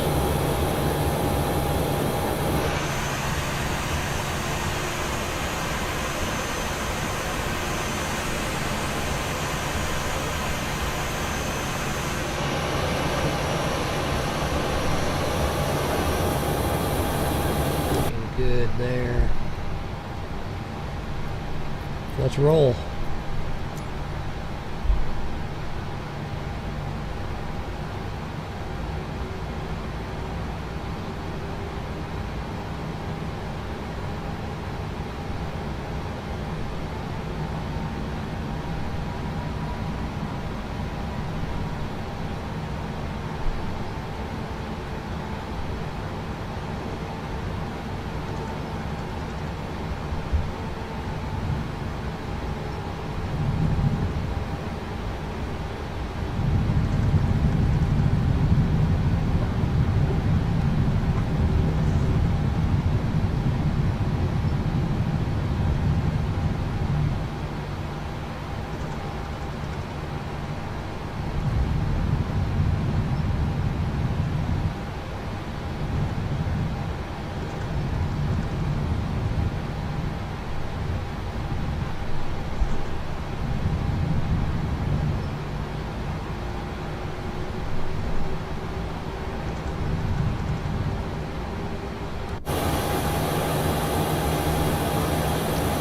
good there. Let's roll.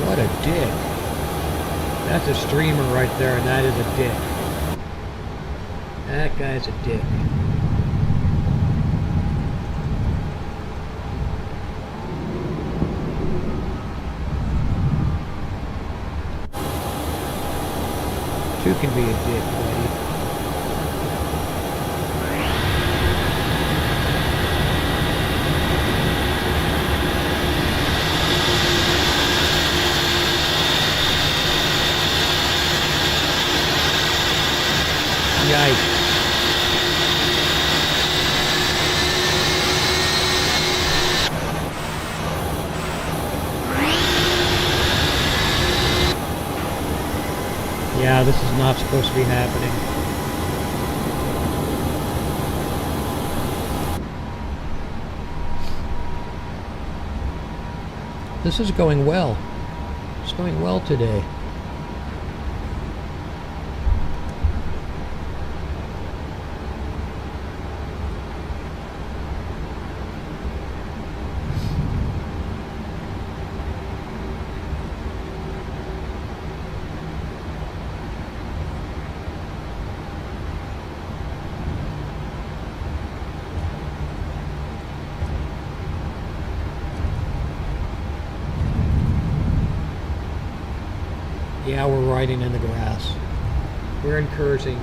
What a dick. That's a streamer right there, and that is a dick. That guy's a dick. Two can be a dick, buddy. Yikes. Yeah, this is not supposed to be happening. This is going well. It's going well today. Yeah, we're riding in the grass. We're incursions.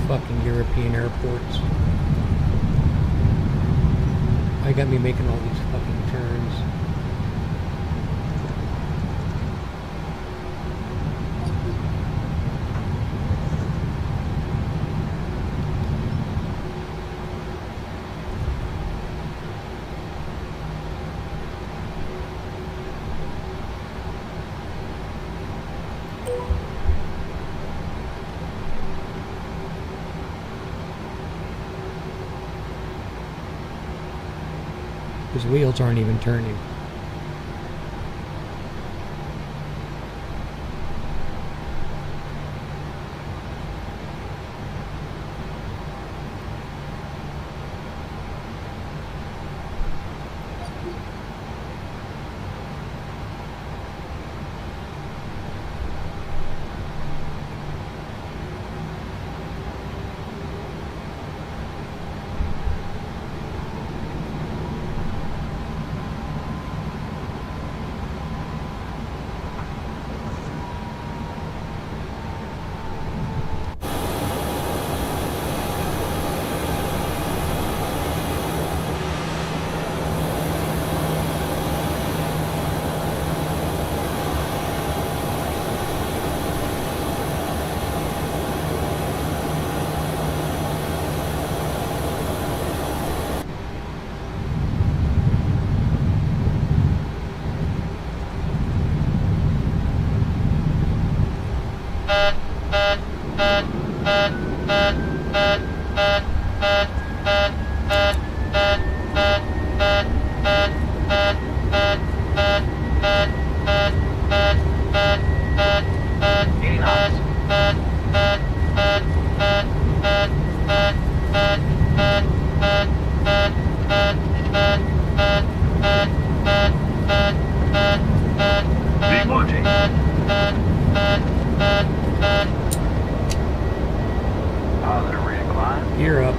Fucking European airports. I got me making all these fucking turns. His wheels aren't even turning. Positive reincline. Gear up.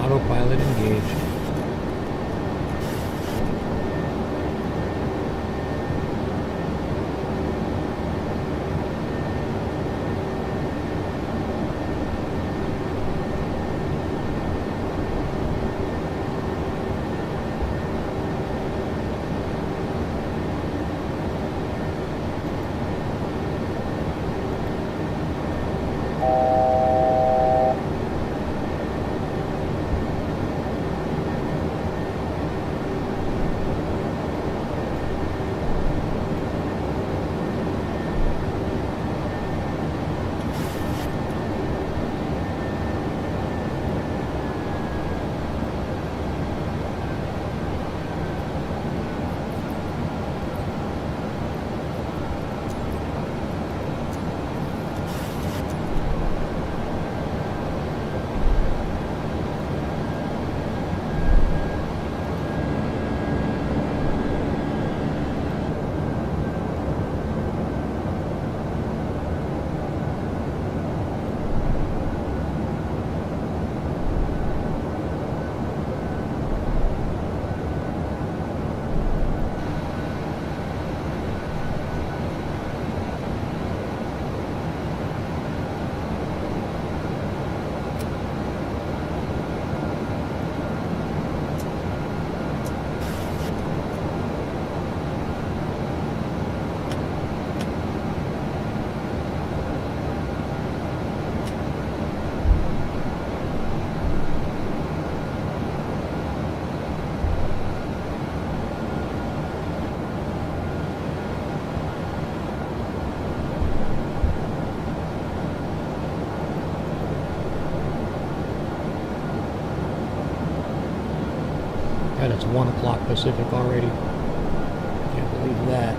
Autopilot engaged. God, it's 1 o'clock Pacific already. Can't believe that.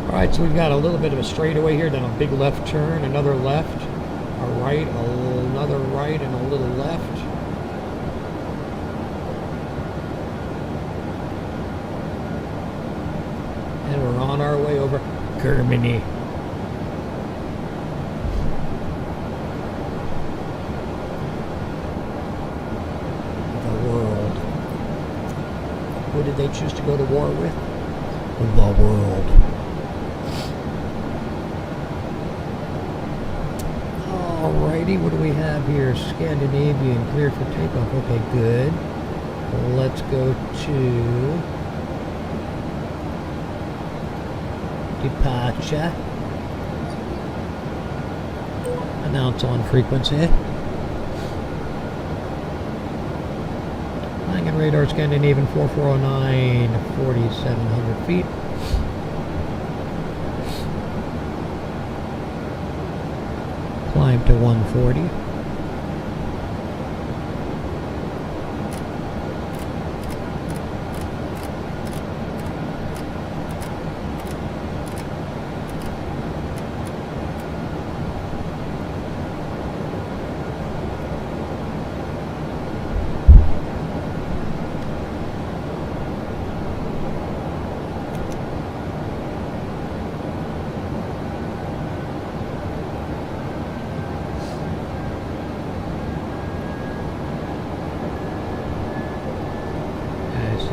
Alright, so we've got a little bit of a straightaway here, then a big left turn, another left, a right, another right, and a little left. And we're on our way over Germany. Who did they choose to go to war with? The world. Alrighty, what do we have here? Scandinavian, cleared for takeoff. Okay, good. Let's go to departure. Announce on frequency. Radar Scandinavian 4409, 4,700 feet. Climb to 140.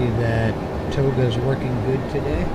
see that Toga's working good today.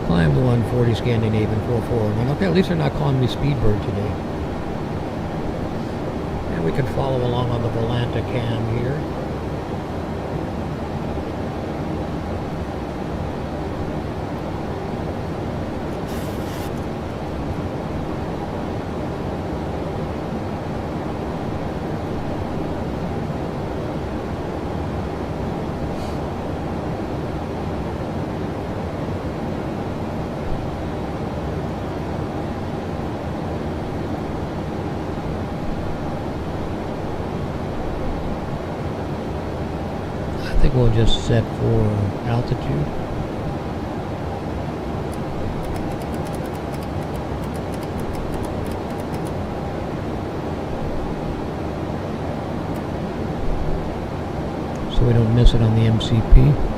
Climb 140 Scandinavian 441. Okay, at least they're not calling me Speedbird today. And we can follow along on the Volanta cam here. I think we'll just set for altitude. So we don't miss it on the MCP.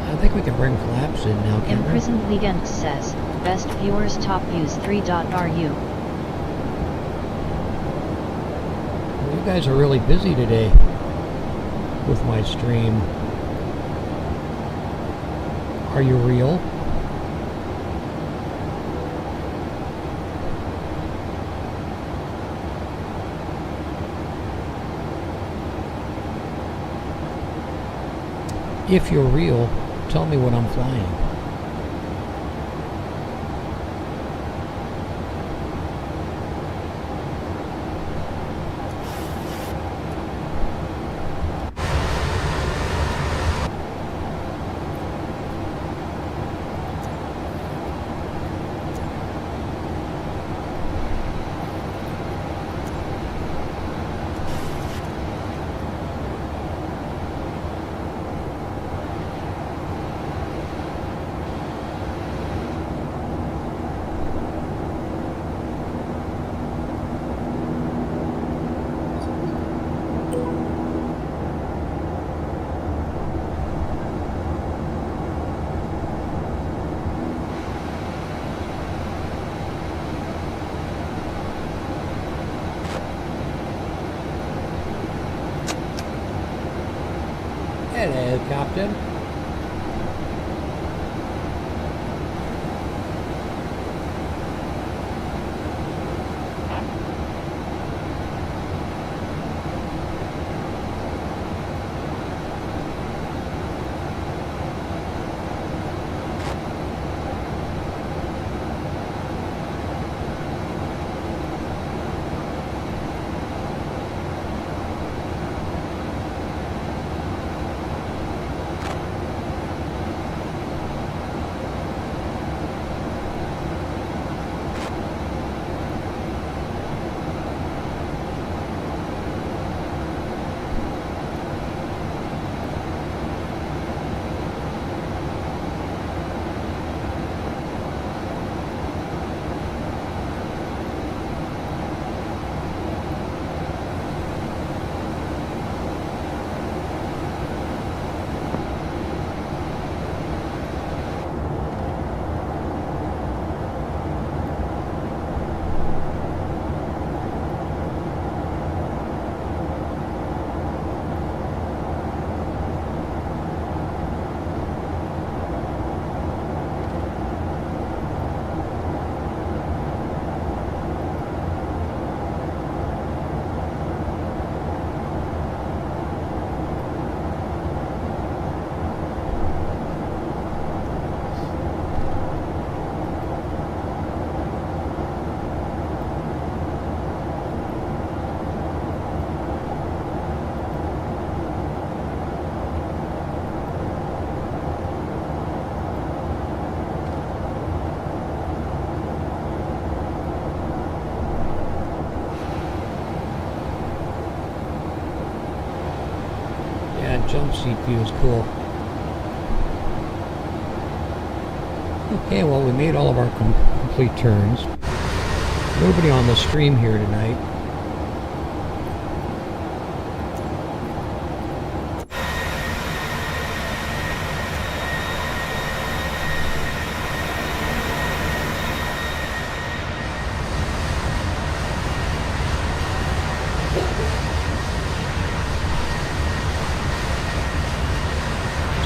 I think we can bring flaps in now, can't we? Imprisoned Legend says, best viewers top views 3.ru. You guys are really busy today with my stream. Are you real? If you're real, tell me what I'm flying. Hello, Captain. that jump seat view is cool. Okay, well, we made all of our complete turns. Nobody on the stream here tonight.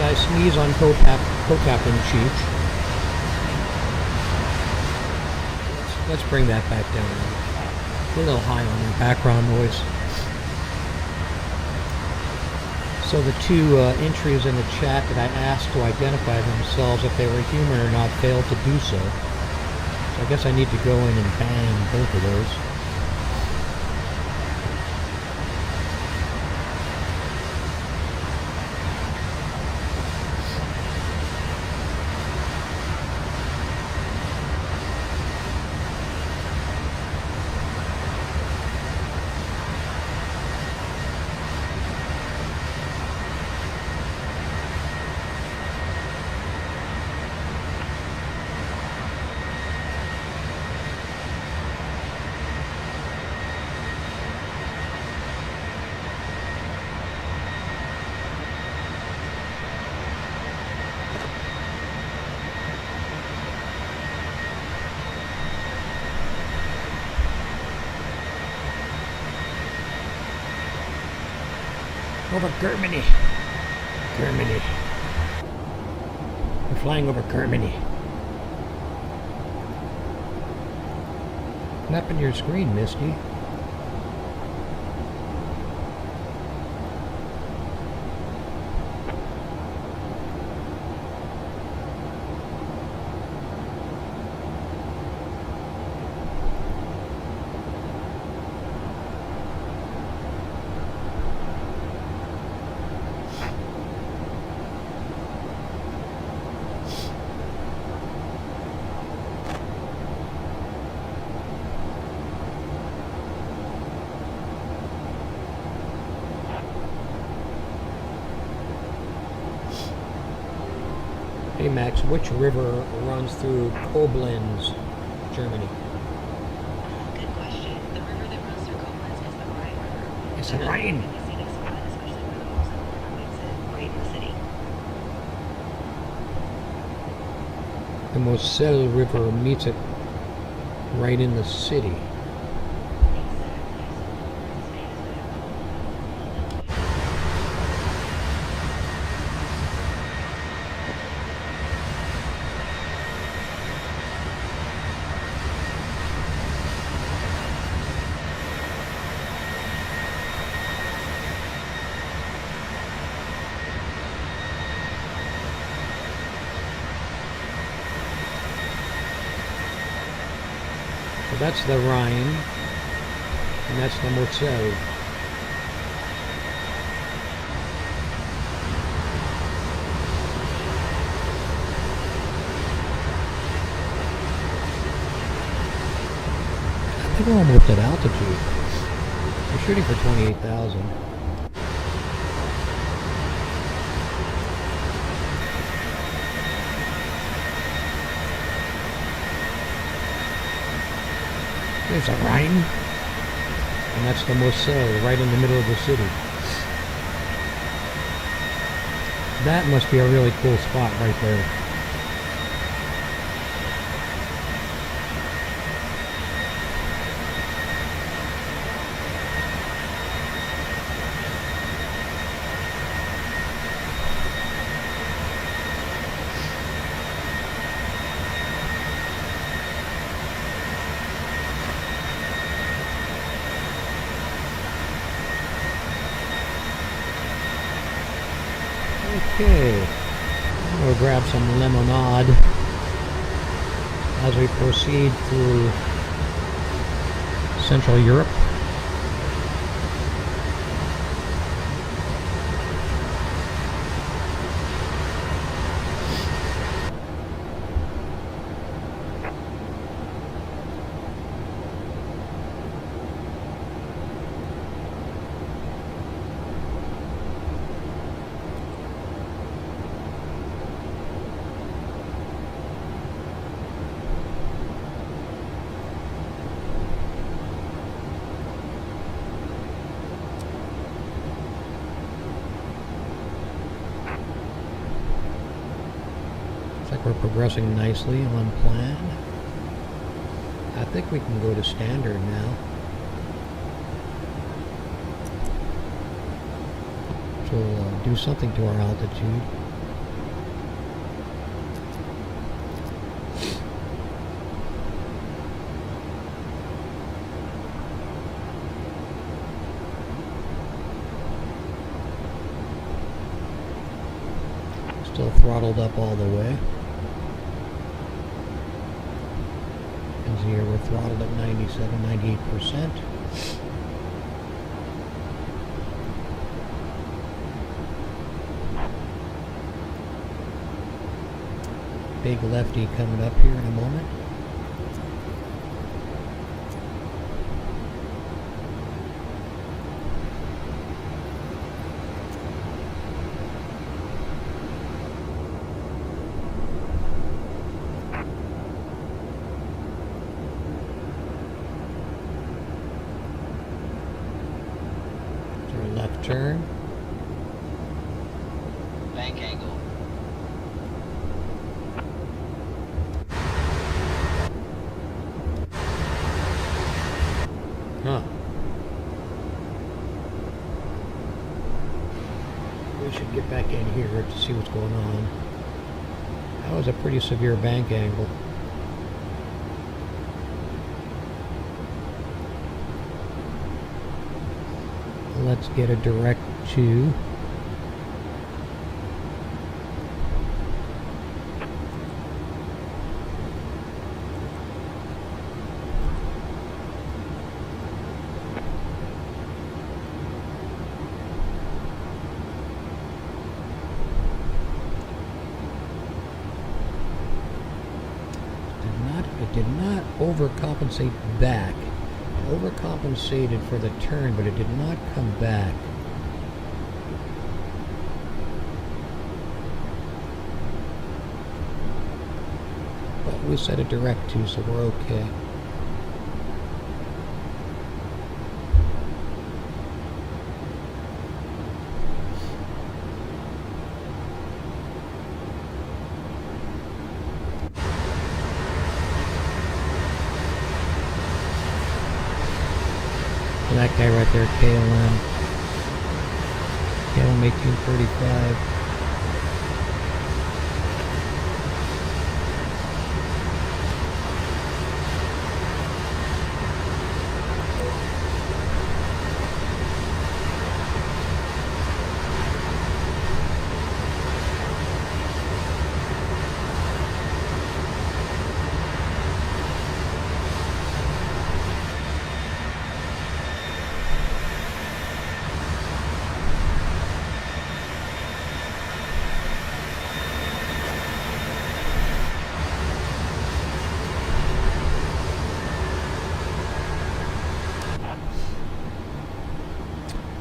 I sneeze on co-captain Cheech. Let's bring that back down. We're a little high on the background noise. So the two entries in the chat that I asked to identify themselves if they were human or not failed to do so. So I guess I need to go in and bang both of those. Over Germany. Germany. We're flying over Germany. What happened to your screen, Misty? Hey Max, which river runs through Koblenz, Germany? Good question. The river that runs through Koblenz is the Rhine River. It's the Rhine. It's a scenic spot, especially where the Moselle meets it right in the city. The Moselle River meets it right in the city. So that's the Rhine, and that's the Moselle. I think we're almost at altitude. We're shooting for 28,000. There's a Rhine, and that's the Moselle, right in the middle of the city. That must be a really cool spot right there. Okay, we'll grab some lemonade as we proceed through Central Europe. We're progressing nicely on plan. I think we can go to standard now. Which will do something to our altitude. Still throttled up all the way. As here we're throttled at 97, 98%. Big lefty coming up here in a moment. Left turn. Bank angle. Huh. We should get back in here to see what's going on. That was a pretty severe bank angle. Let's get a direct to it did not overcompensate back. Overcompensated for the turn, but it did not come back. But we set a direct to, so we're okay. That guy right there, KLM 1835.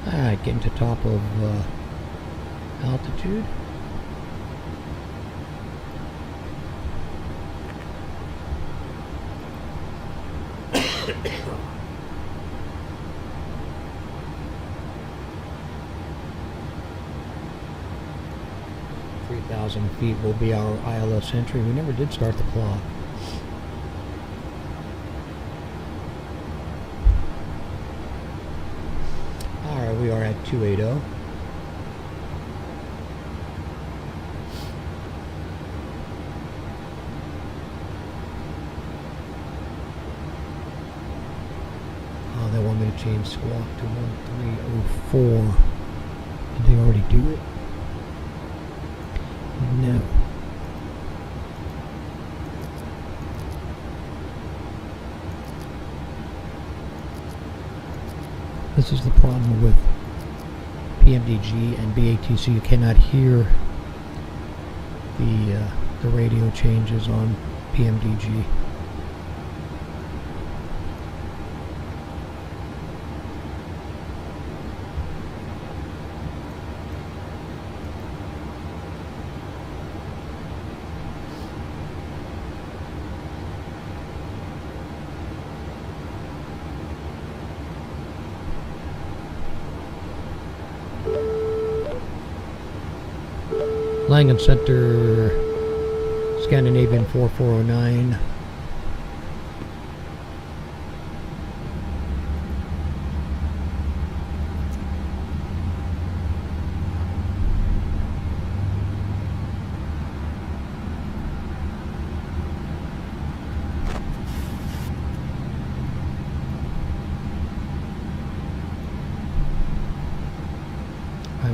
Alright, getting to top of altitude. Feet will be our ILS entry. We never did start the clock. Alright, we are at 280. Oh, they want me to change squawk to 1304. Did they already do it? No. This is the problem with PMDG and BATC. You cannot hear the radio changes on PMDG. Langen Center Scandinavian 4409.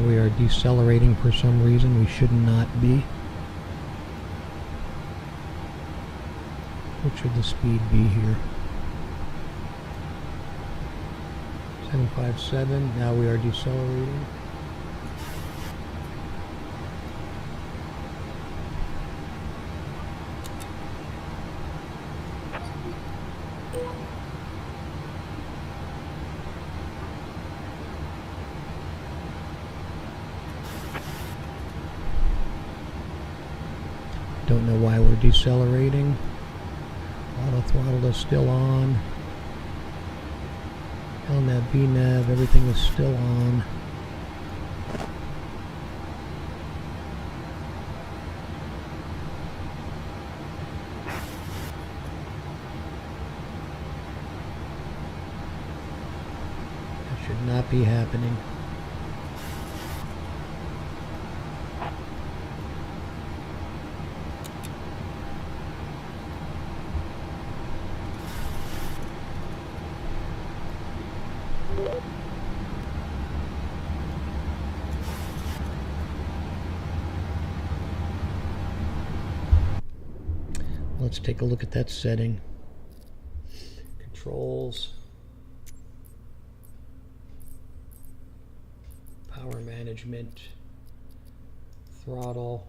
We are decelerating for some reason. We should not be. What should the speed be here? 757. Now we are decelerating. Don't know why we're decelerating. Auto throttle is still on. LNAV, VNAV, everything is still on. That should not be happening. Let's take a look at that setting. Controls. Power management. Throttle.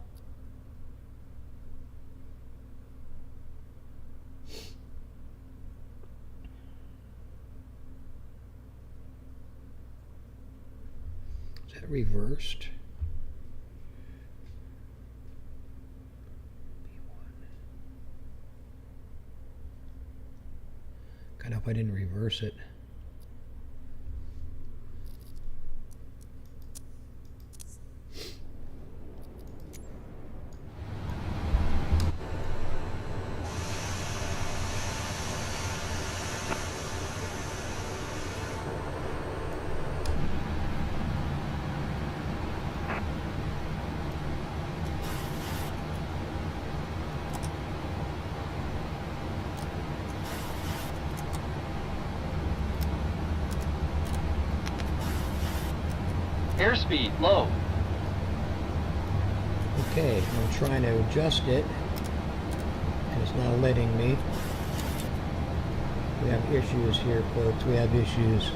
Is that reversed? I hope I didn't reverse it. Airspeed low. Okay, I'm trying to adjust it, and it's not letting me. We have issues here, folks. We have issues.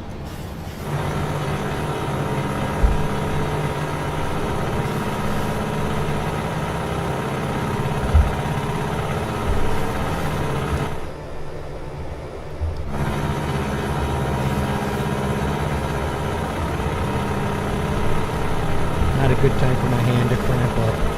Not a good time for my hand to cramp up.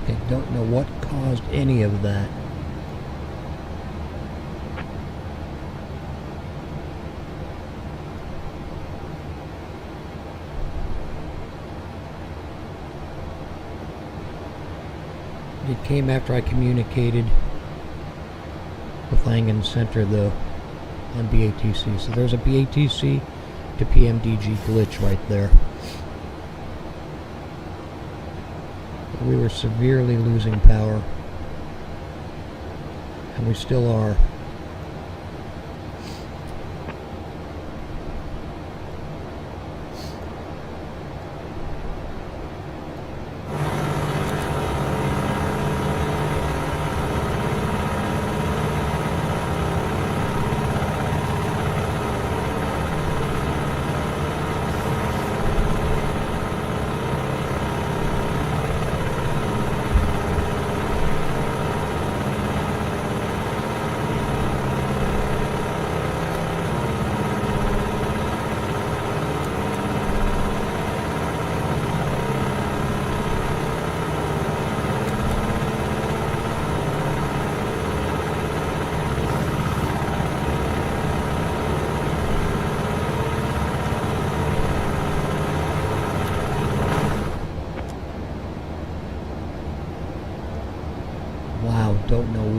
I don't know what caused any of that. It came after I communicated with Langen Center though on BATC. So there's a BATC to PMDG glitch right there. We were severely losing power, and we still are.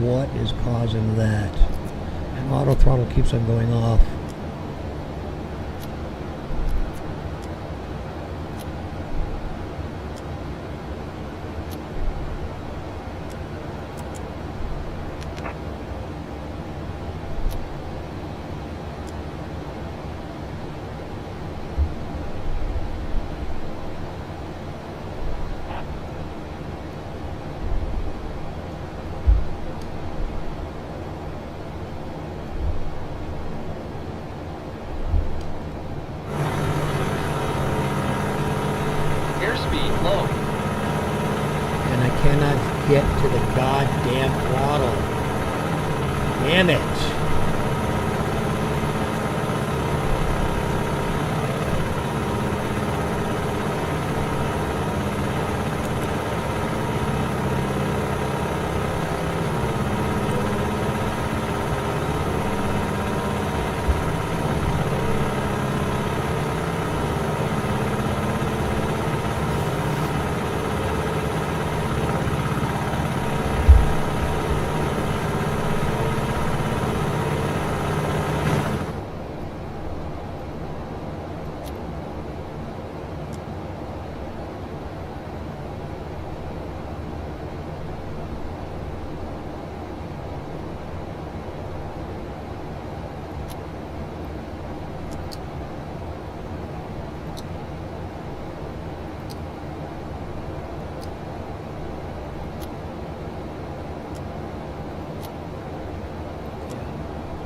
what is causing that. And auto throttle keeps on going off. Airspeed low. And I cannot get to the goddamn throttle. Damn it.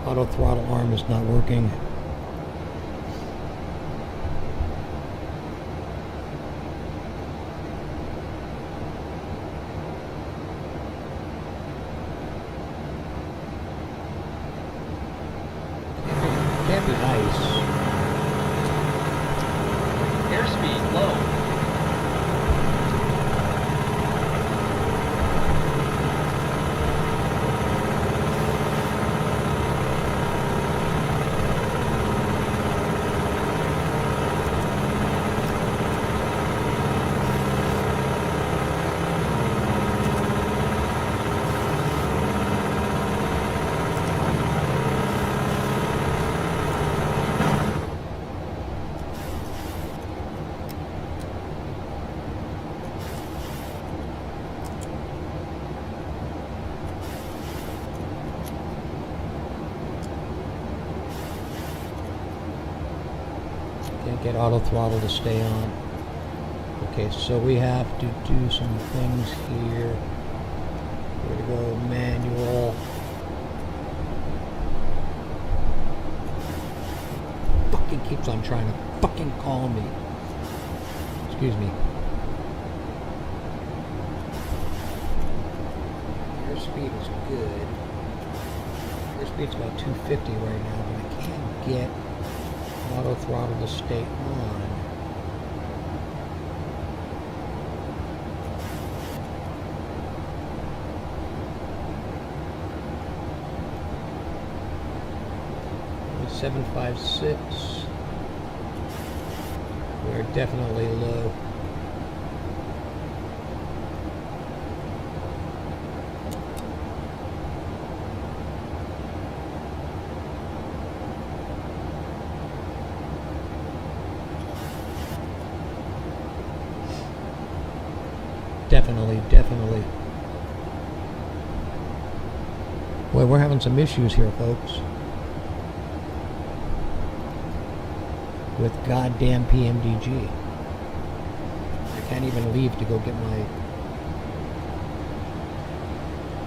Auto throttle arm is not working. Can't be nice. Airspeed low. Can't get auto throttle to stay on. Okay, so we have to do some things here. We're gonna go manual. Fucking keeps on trying to fucking call me. Excuse me. Airspeed is good. Airspeed's about 250 right now, but I can't get auto throttle to stay on. Only 756. We're definitely low. Definitely. Boy, we're having some issues here, folks. With goddamn PMDG. I can't even leave to go get my...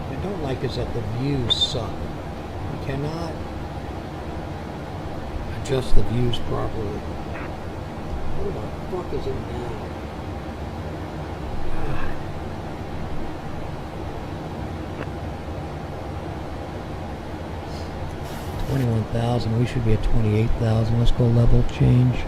What I don't like is that the views suck. You cannot adjust the views properly. What the fuck is it now? 21,000. We should be at 28,000. Let's go level change.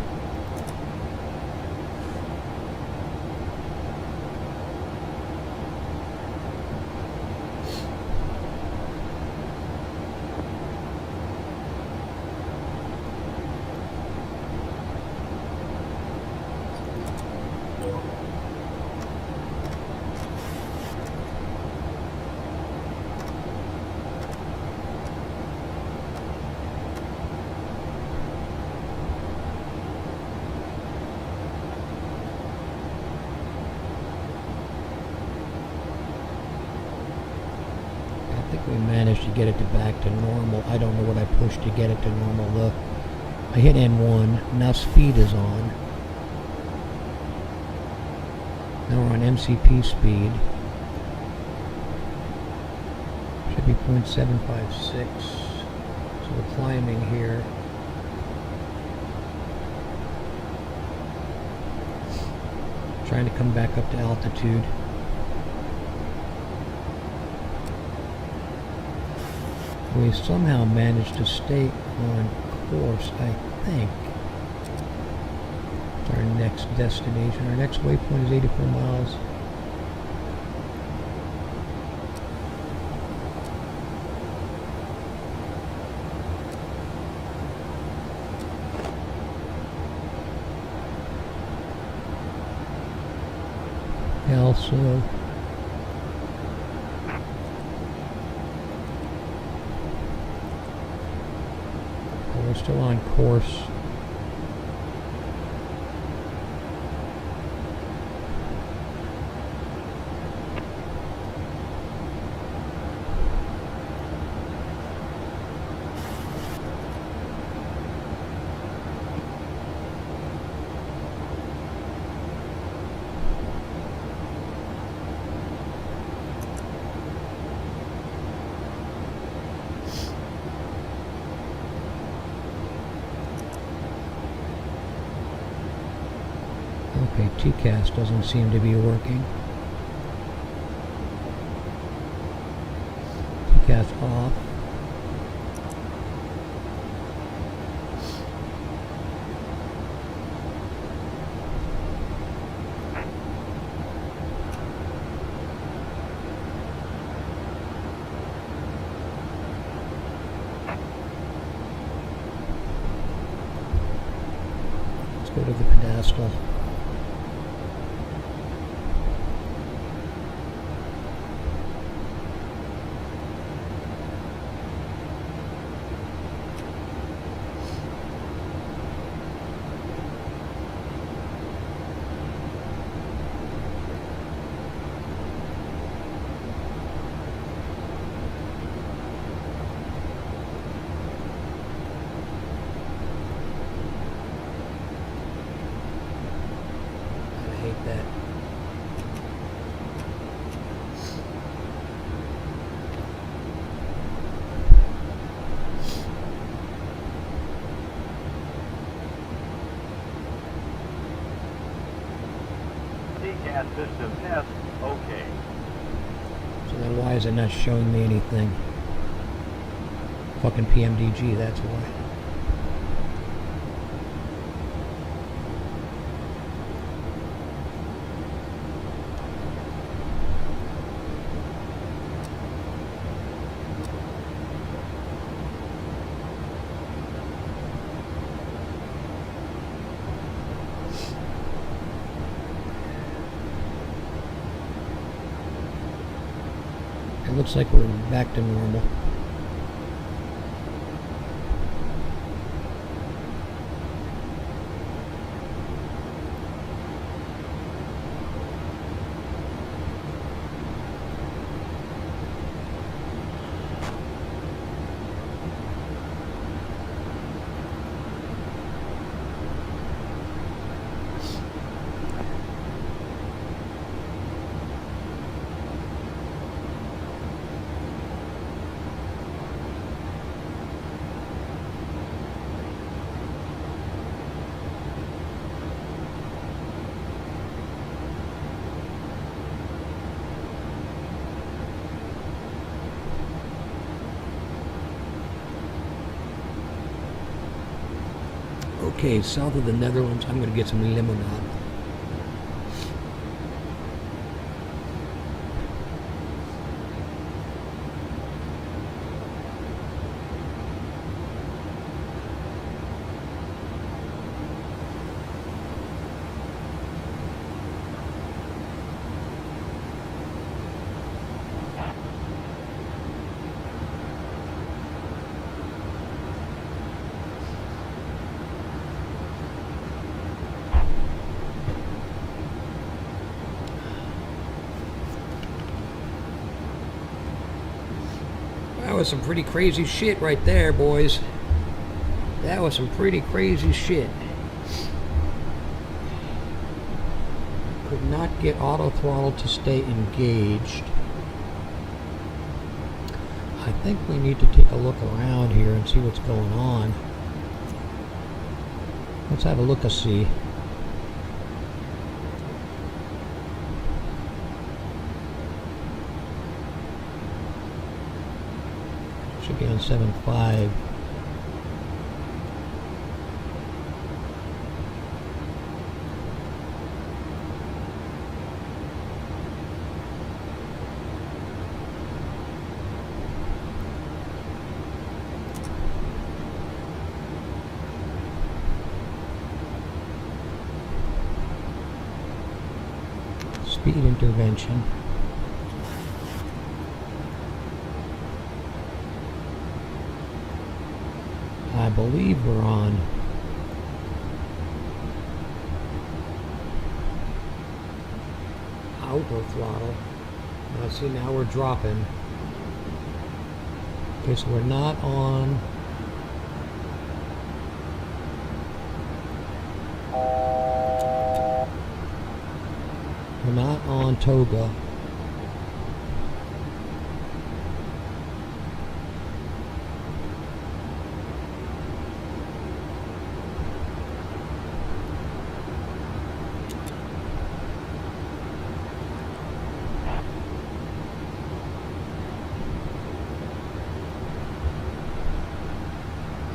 We managed to get it back to normal. I don't know what I pushed to get it to normal though. I hit N1. Now speed is on. Now we're on MCP speed. Should be 0.756. So we're climbing here. Trying to come back up to altitude. We somehow managed to stay on course, I think. Our next destination. Our next waypoint is 84 miles. Also, we're still on course. Okay, TCAS doesn't seem to be working. TCAS off. Let's go to the pedestal. That. TCAS system test, okay. So then why is it not showing me anything? Fucking PMDG, that's why. Looks like we're back to normal. Okay, south of the Netherlands, I'm going to get some limonade. was some pretty crazy shit right there, boys. That was some pretty crazy shit. Could not get auto throttle to stay engaged. I think we need to take a look around here and see what's going on. Let's have a look-a-see. Should be on 7.5. Speed intervention. I believe we're on auto throttle. Now see, now we're dropping. Okay, so we're not on toga.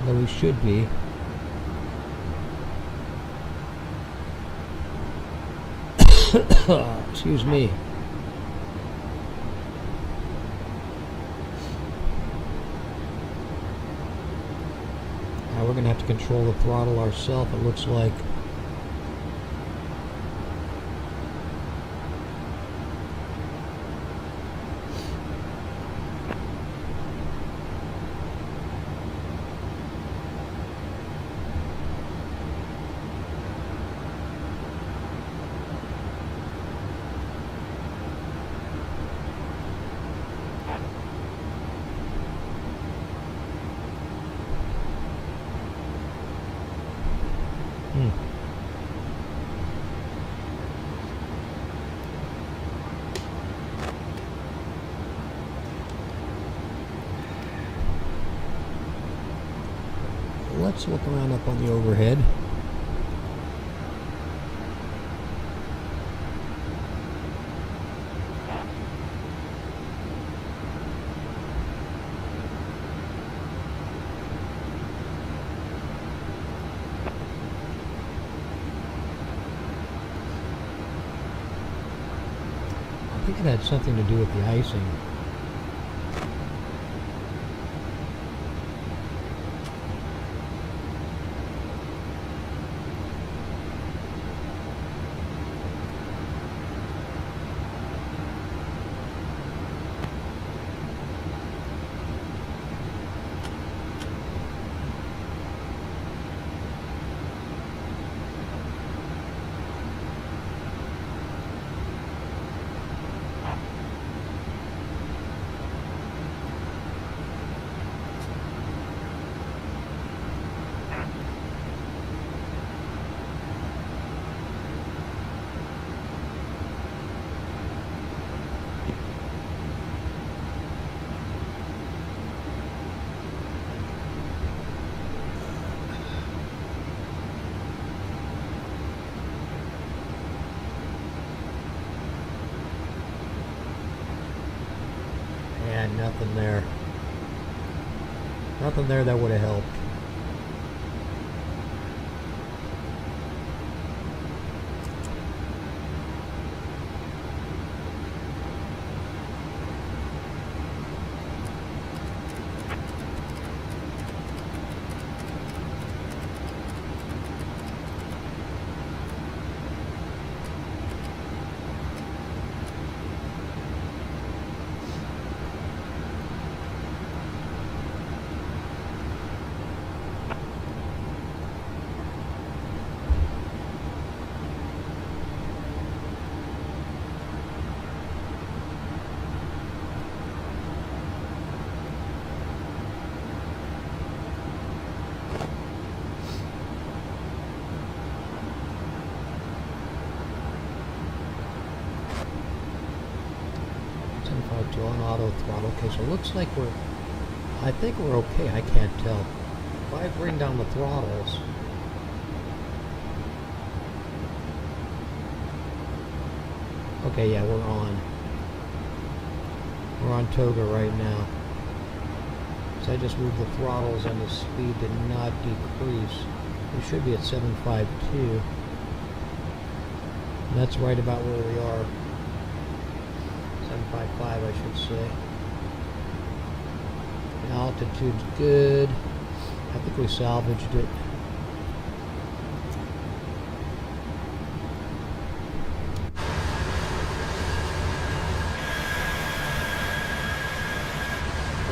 Although we should be. Excuse me. Now we're going to have to control the throttle ourselves, it looks like. Let's look around up on the overhead. I think it had something to do with the icing. Nothing there. Nothing there that would have helped. to on auto throttle. Okay, so it looks like I think we're okay. I can't tell. If I bring down the throttles, okay, yeah, we're on. We're on Toga right now. So I just moved the throttles and the speed did not decrease. We should be at 752. And that's right about where we are. 755, I should say. The altitude's good. I think we salvaged it.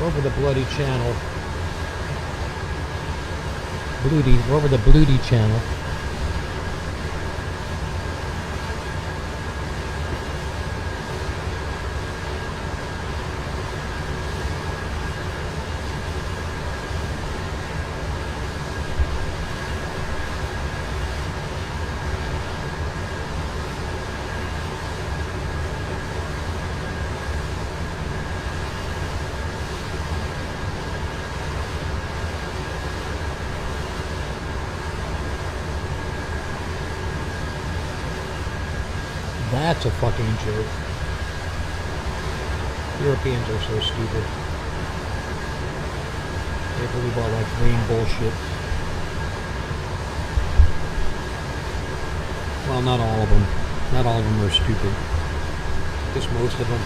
Over the bloody channel. We're over the bloody channel. That's a fucking joke. Europeans are so stupid. They believe all that green bullshit. Well, not all of them. Not all of them are stupid. Just most of them.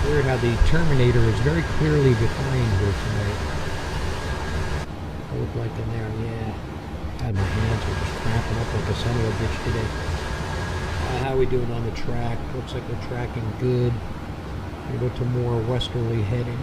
It's weird how the Terminator is very clearly defined here tonight. I look like in there, yeah. God, my hands are just cramping up like a son of a bitch today. How are we doing on the track? Looks like we're tracking good. We go to more westerly heading.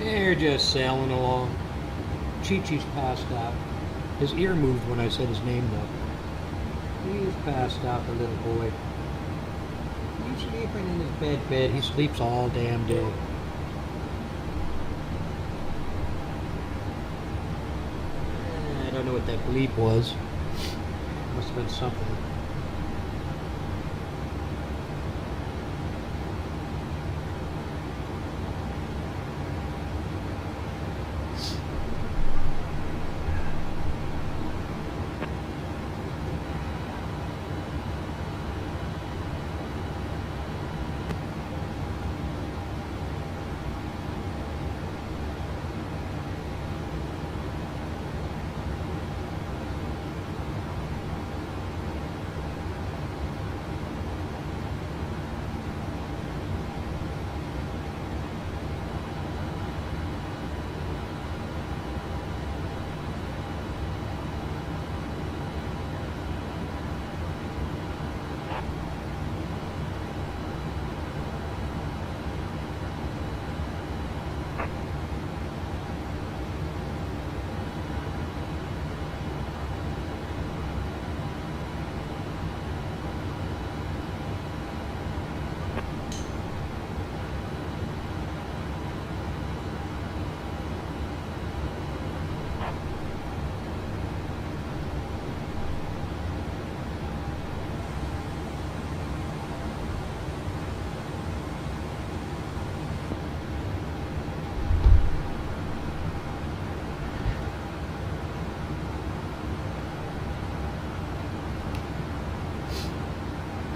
They're just sailing along. Chi-Chi's passed out. His ear moved when I said his name, though. He's passed out, the little boy. He's sleeping in his bed. He sleeps all damn day. I don't know what that bleep was. Must have been something.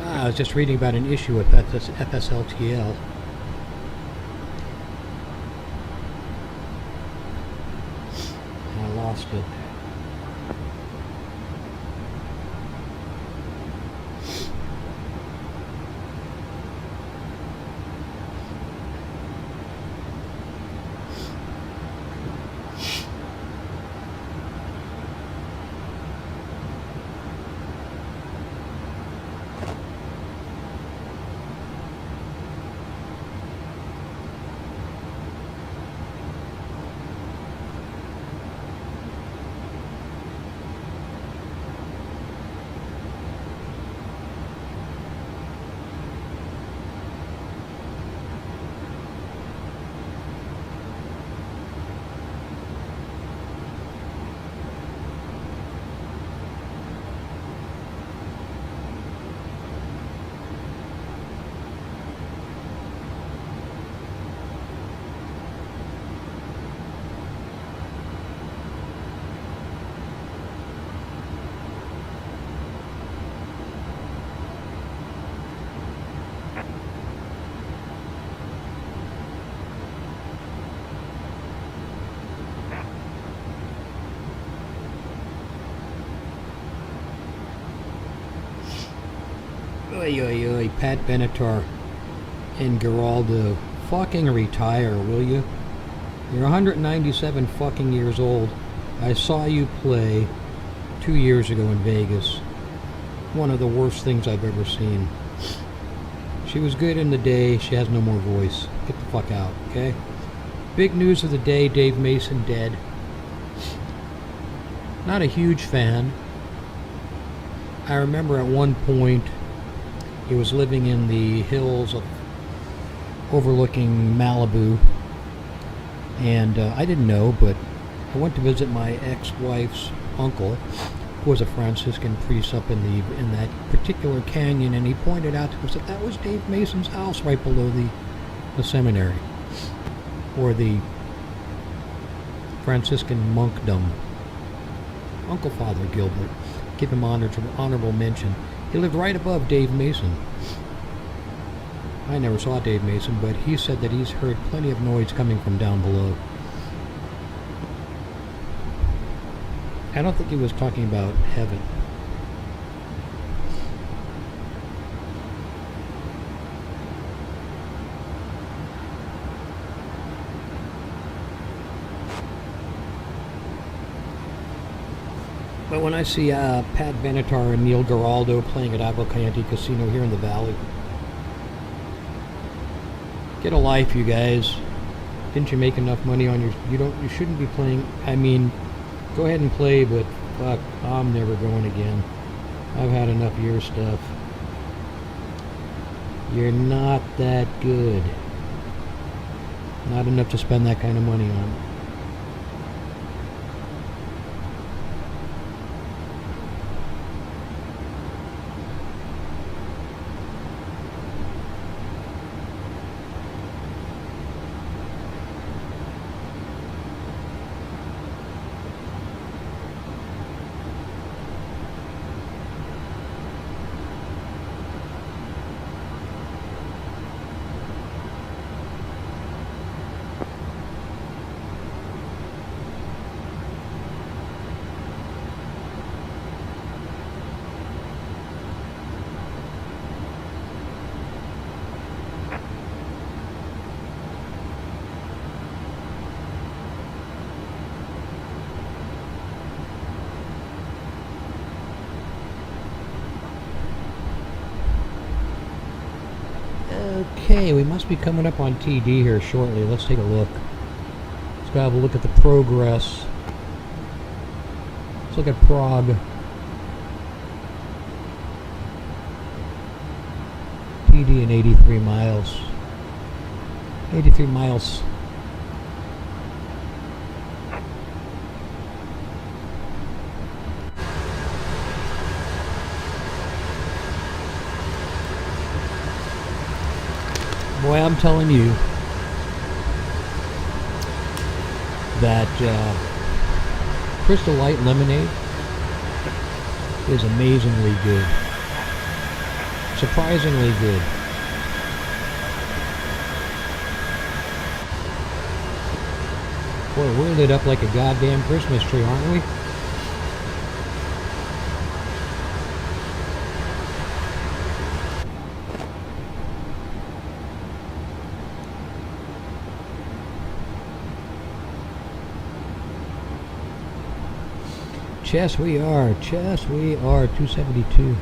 I was just reading about an issue with FSLTL. I lost it. Oy, oy, oy, Pat Benatar and Geraldo. Fucking retire, will you? You're 197 fucking years old. I saw you play 2 years ago in Vegas. One of the worst things I've ever seen. She was good in the day. She has no more voice. Get the fuck out, okay? Big news of the day, Dave Mason dead. Not a huge fan. I remember at one point he was living in the hills of overlooking Malibu, and I didn't know, but I went to visit my ex-wife's uncle, who was a Franciscan priest up in that particular canyon, and he pointed out to us that was Dave Mason's house right below the seminary, or the Franciscan monkdom. Uncle Father Gilbert, give him honorable mention. He lived right above Dave Mason. I never saw Dave Mason, but he said that he's heard plenty of noise coming from down below. I don't think he was talking about heaven. But when I see Pat Benatar and Neil Geraldo playing at Aguacante Casino here in the Valley, get a life, you guys. Didn't you make enough money on your... You shouldn't be playing... I mean, go ahead and play, but fuck, I'm never going again. I've had enough of your stuff. You're not that good. Not enough to spend that kind of money on. Okay, we must be coming up on TD here shortly. Let's take a look. Let's go have a look at the progress. Let's look at Prague. TD in 83 miles. 83 miles. Boy, I'm telling you that Crystal Light Lemonade is amazingly good. Surprisingly good. Boy, we're lit up like a goddamn Christmas tree, aren't we? Chess we are, 272.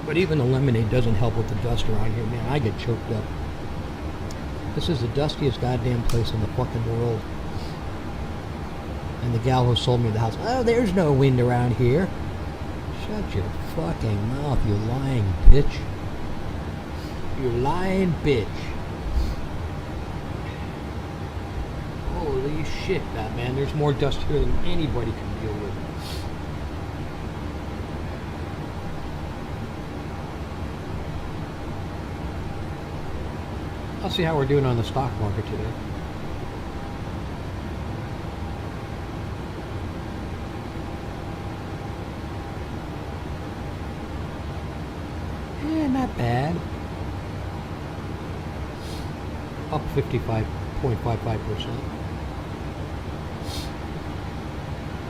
But even the lemonade doesn't help with the dust around here, man. I get choked up. This is the dustiest goddamn place in the fucking world. And the gal who sold me the house, oh, there's no wind around here. Shut your fucking mouth, you lying bitch. You lying bitch. Holy shit, Batman. There's more dust here than anybody can deal with. Let's see how we're doing on the stock market today. Yeah, not bad. Up 55.55%.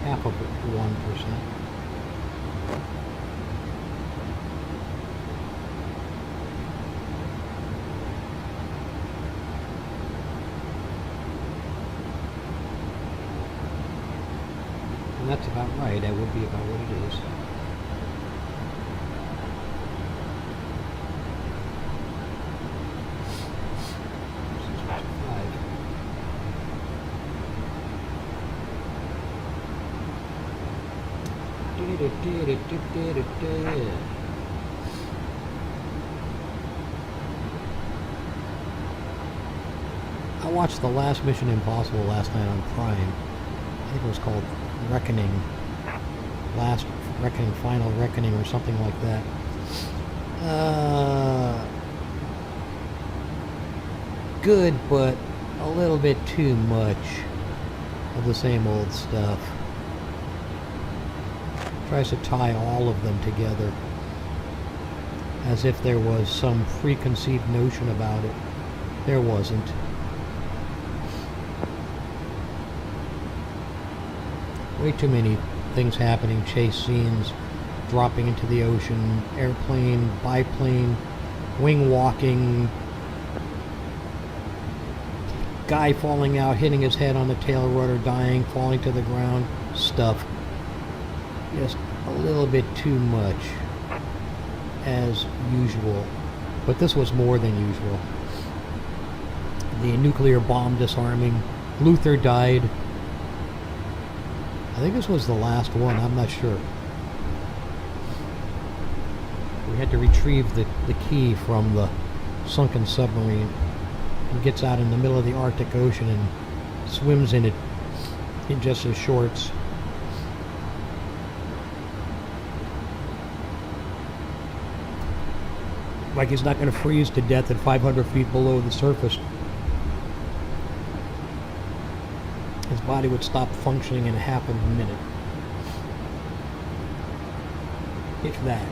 Half of 1%. And that's about right. That would be about what it is. I watched the last Mission Impossible last night on Prime. I think it was called Reckoning. Last Reckoning, Final Reckoning, or something like that. Good, but a little bit too much. of the same old stuff. Tries to tie all of them together as if there was some preconceived notion about it. There wasn't. Way too many things happening, chase scenes, dropping into the ocean, airplane, biplane, wing walking, guy falling out, hitting his head on the tail rudder, dying, falling to the ground, stuff. Just a little bit too much, as usual. But this was more than usual. The nuclear bomb disarming. Luther died. I think this was the last one, I'm not sure. We had to retrieve the key from the sunken submarine. He gets out in the middle of the Arctic Ocean and swims in it in just his shorts. Like he's not going to freeze to death at 500 feet below the surface. His body would stop functioning in half a minute. If that.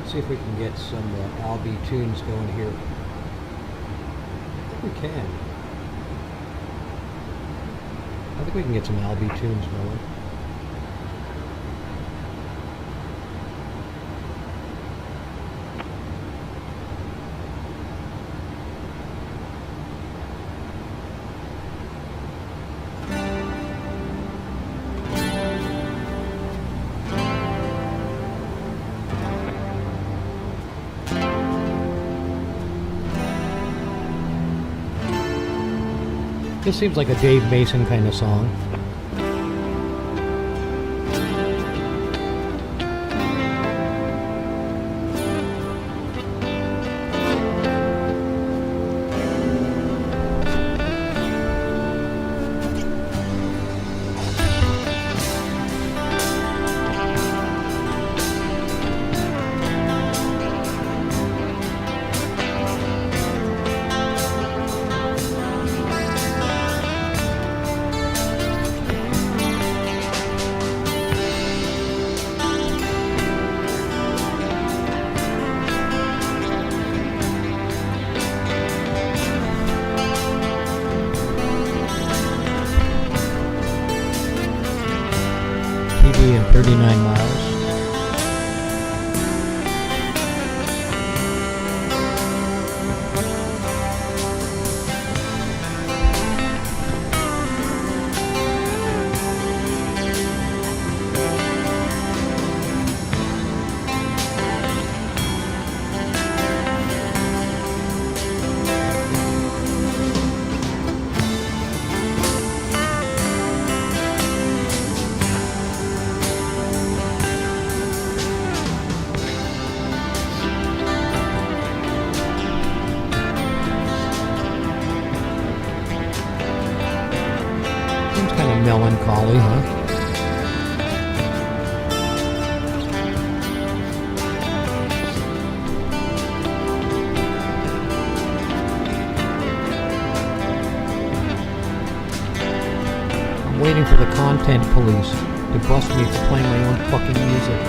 See if we can get some Albee tunes going here. I think we can. I think we can get some Albee tunes going. This seems like a Dave Mason kind of song. And 39 miles. Melancholy, huh? I'm waiting for the content police to bust me for playing my own fucking music.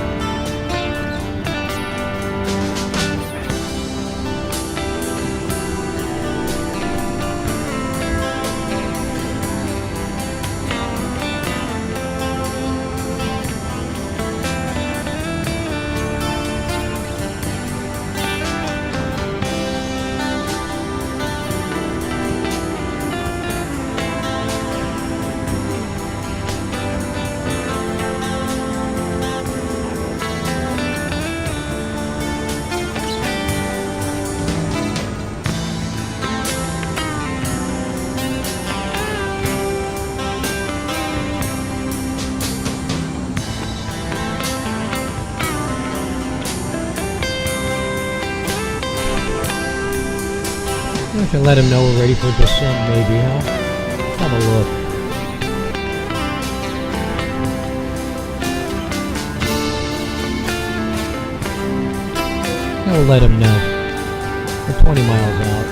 I should let him know we're ready for descent, maybe, huh? Let's have a look. Yeah, we'll let him know. We're 20 miles out.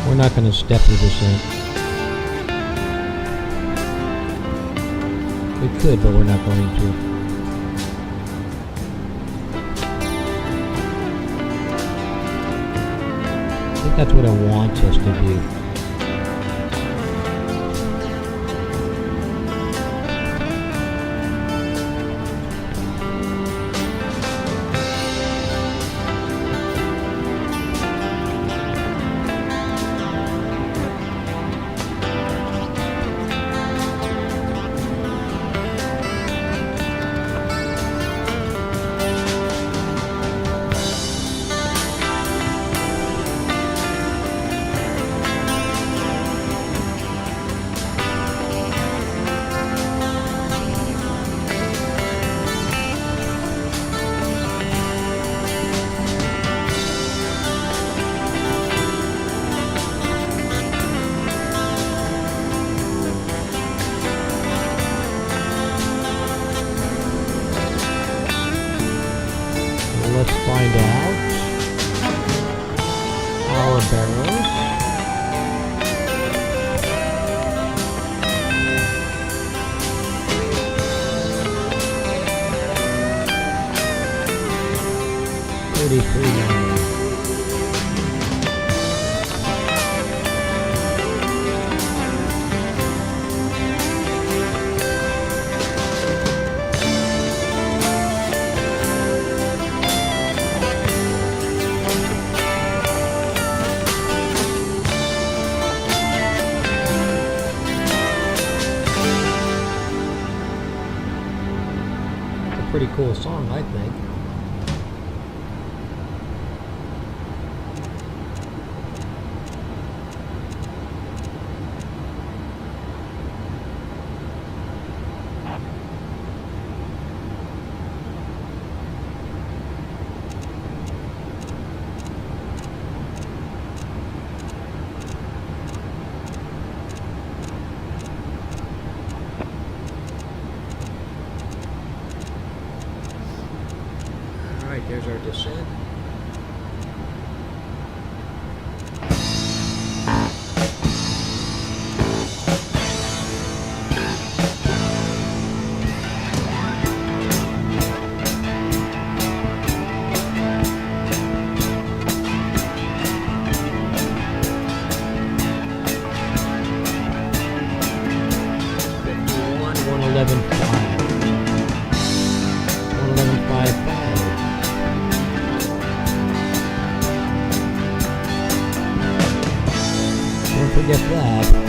We're not going to step the descent. We could, but we're not going to. I think that's what it wants us to do. Let's find out. Our barrels. $33. Pretty cool song, I think. Alright, there's our descent. Don't forget that.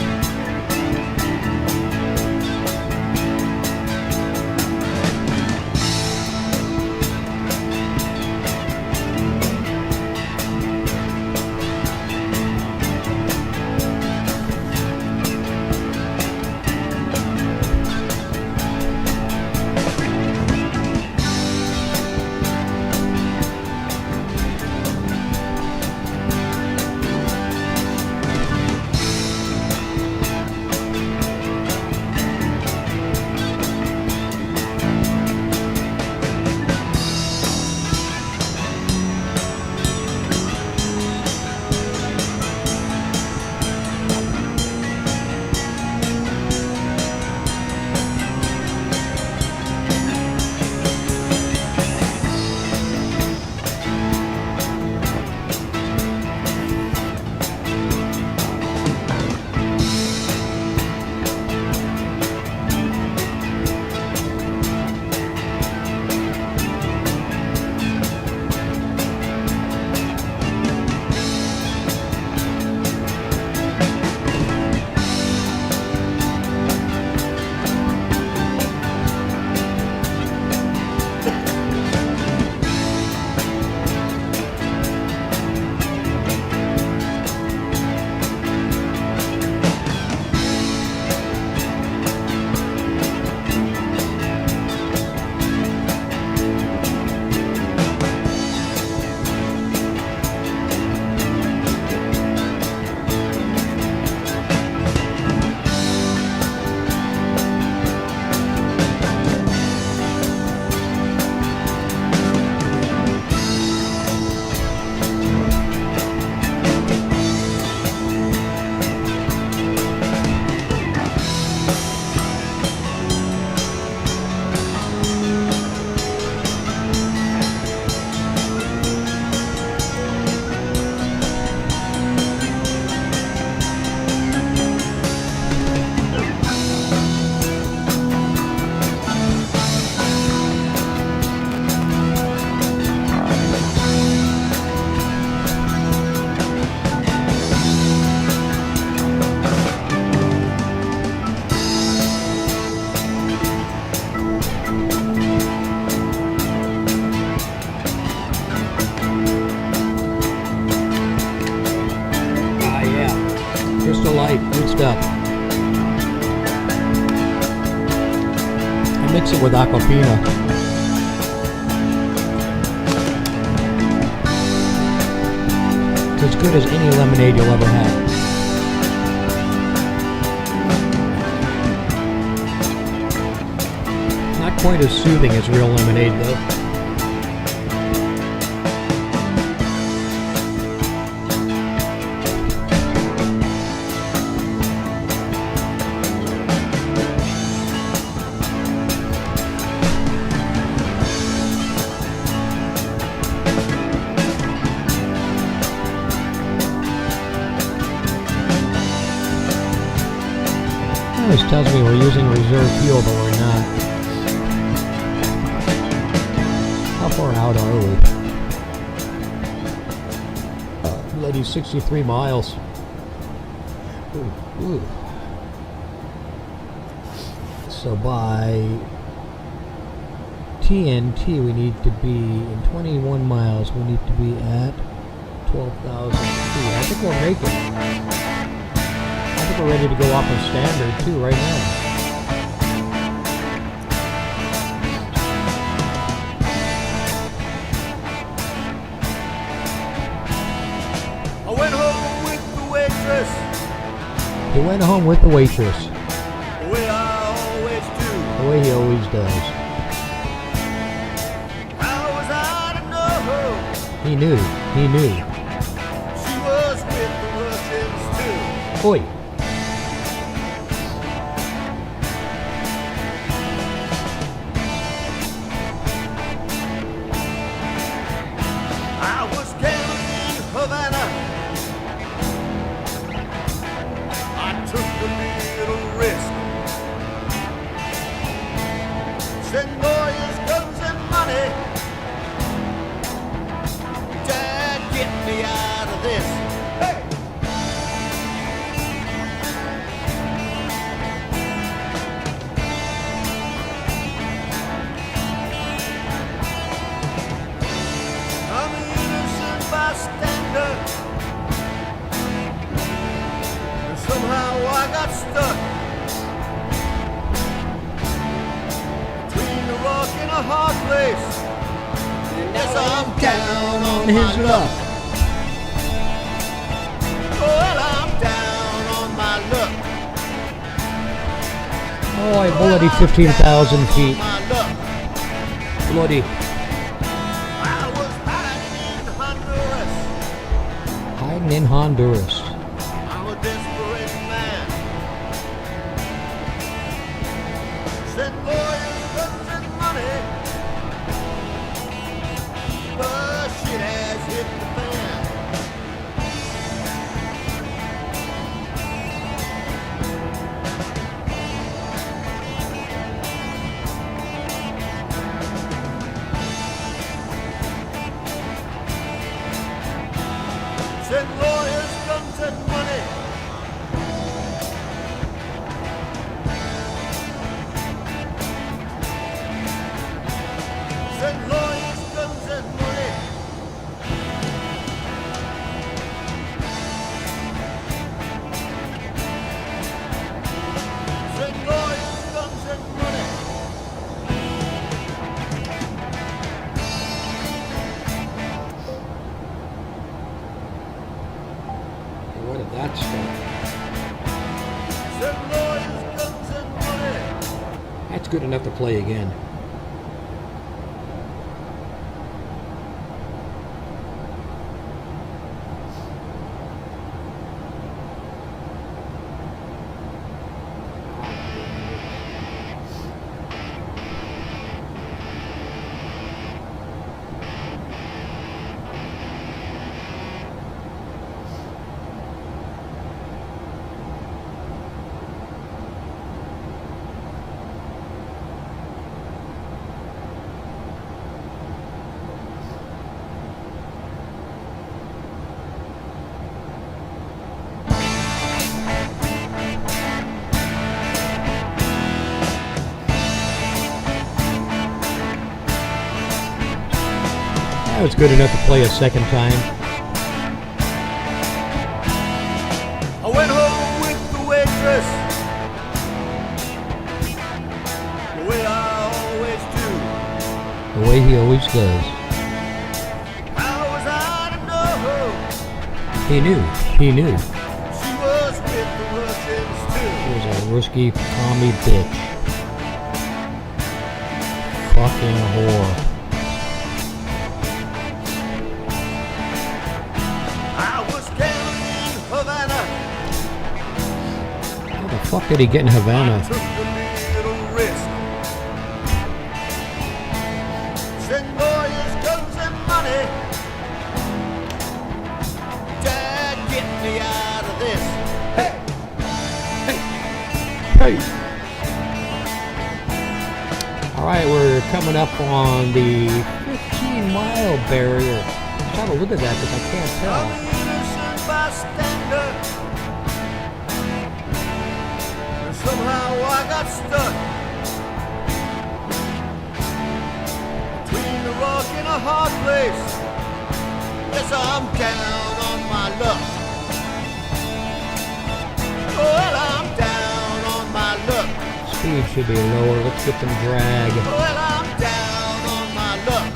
Extra light, good stuff. I mix it with Aquafina. It's as good as any lemonade you'll ever have. Not quite as soothing as real lemonade though. This tells me we're using reserve fuel, but we're not. How far out are we? Bloody 63 miles. Ooh, ooh. So by TNT we need to be, in 21 miles, we need to be at 12,000 feet. I think we'll make it. I think we're ready to go off of standard too right now. I went home with the waitress. He went home with the waitress. The way I always do. The way he always does. How was I to know? He knew. He knew. She was with the Russians too. Oi. I was camping in Havana. I took a little risk. Send lawyers, guns, and money. Dad, get me out of this. Hey! I'm an innocent bystander. And somehow I got stuck between the rock and a hard place. Yes, I'm down on His luck. Well, I'm down on my luck. Oh, I bloody 15,000 feet. My luck. Bloody. I was hiding in Honduras. Hiding in Honduras. I'm a desperate man. Send lawyers, guns, and money. But shit has hit the fan. Send lawyers, guns, and money. Send lawyers, guns, and money. Send lawyers, guns, and money. What did that start? Send lawyers, guns, and money. That's good enough to play again. That was good enough to play a second time. I went home way he always does. How was I to know? He knew. He knew. She was with the Russians too. He was a risky commie bitch. Fucking whore. I was down in Havana. How the fuck did he get in Havana? Took a little risk. Send lawyers, guns, and money. Dad, get me out of this. Hey! Hey! Alright, we're coming up on the 15-mile barrier. I'm trying to look at that because I can't I'm tell. an innocent bystander. And somehow I got stuck between a rock and a hard place. Yes, I'm down on my luck. Well, I'm down on my luck. Speed should be lower. Let's get some drag. Well, I'm down on my luck.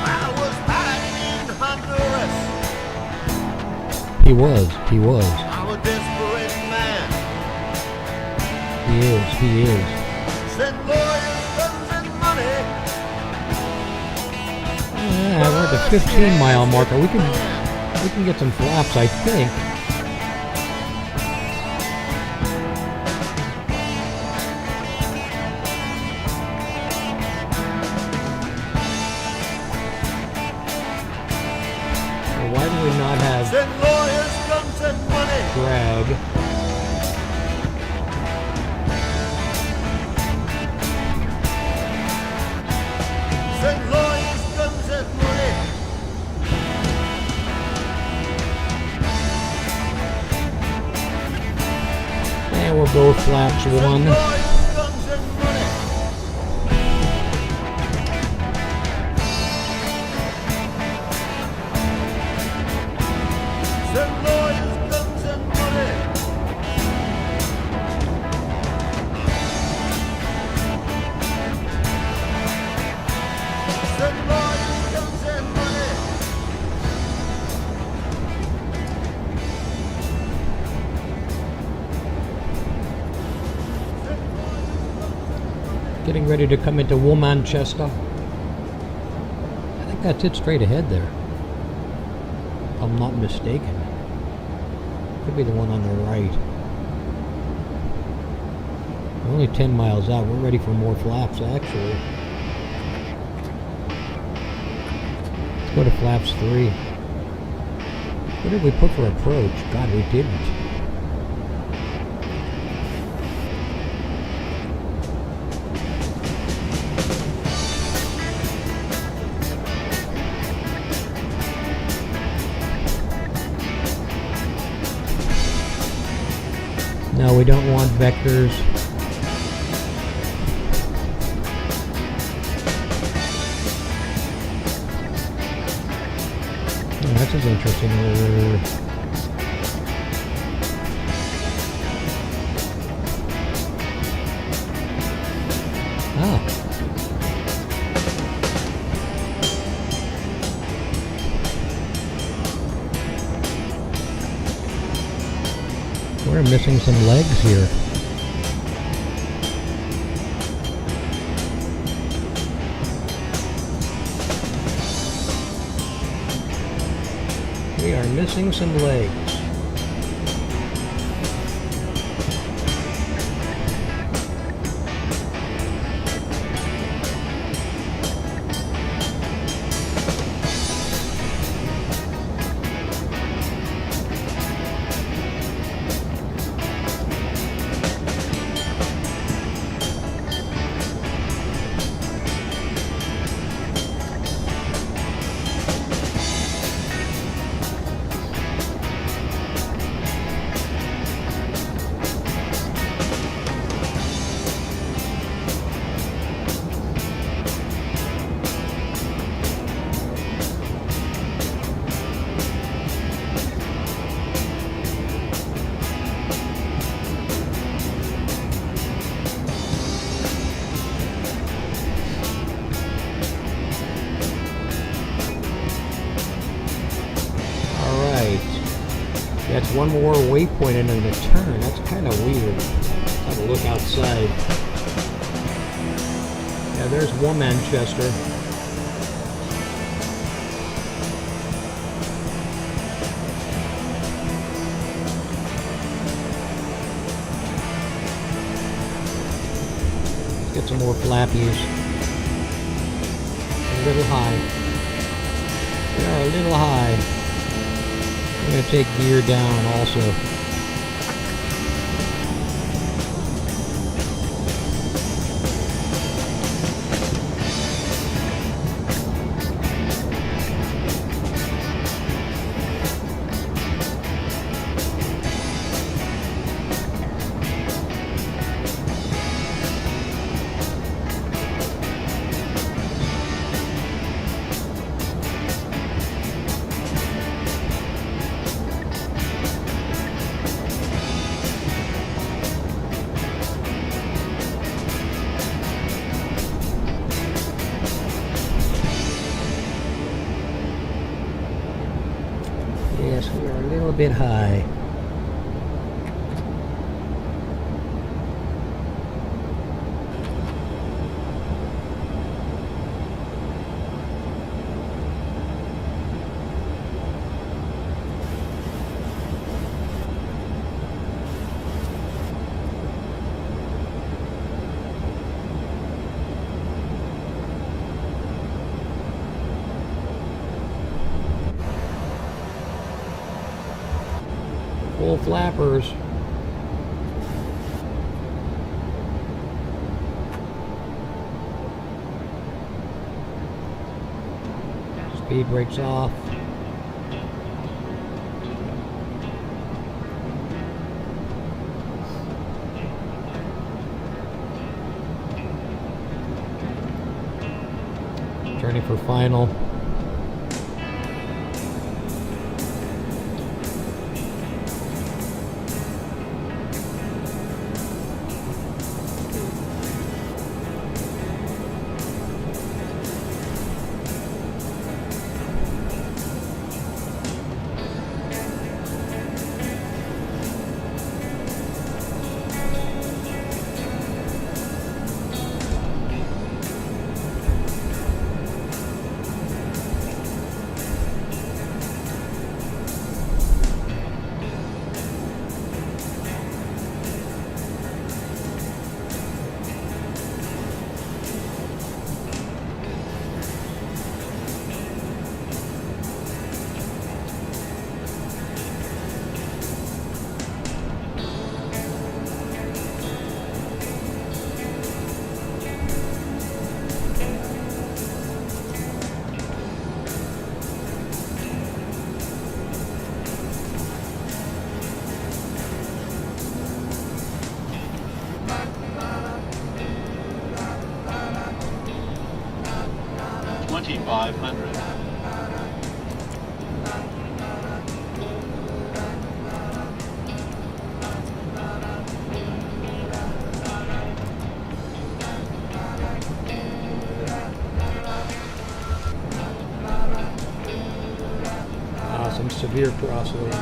I was hiding in Honduras. He was. He was. I'm a desperate man. He is. Send lawyers, guns, and money. Yeah, we're at the 15-mile marker. We can get some flaps, I think. So why do we not have Send lawyers, guns, and money. drag? Send lawyers, guns, and money. And we'll go flaps Send one. lawyers, guns, and money. Send lawyers, guns, and money. Send lawyers, guns, and money. Getting ready to come into Woolmanchester. I think that's it straight ahead there. If I'm not mistaken. Could be the one on the right. We're only 10 miles out. We're ready for more flaps, actually. Let's go to flaps 3. What did we put for approach? God, we didn't. No, we don't want vectors. Oh, this is interesting. Ah. We're missing some legs here. We are missing some legs. That's one more waypoint and then a turn. That's kind of weird. Have a look outside. Yeah, there's one Manchester. Let's get some more flappies. A little high. We are a little high. I'm going to take gear down also. Yes, we are a little bit high. Full flappers. Speed brakes off. Turning for final. Some severe crossways.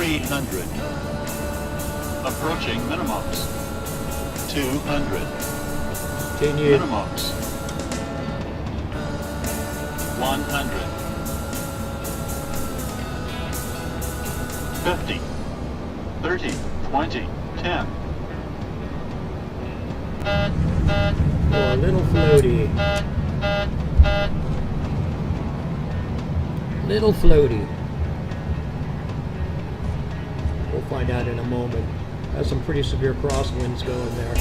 300. Approaching minimums. 200. Continue. Minimums. 100. 50. 30. 20. 10. Oh, a little floaty. Little floaty. We'll find out in a moment. Has some pretty severe crosswinds going there.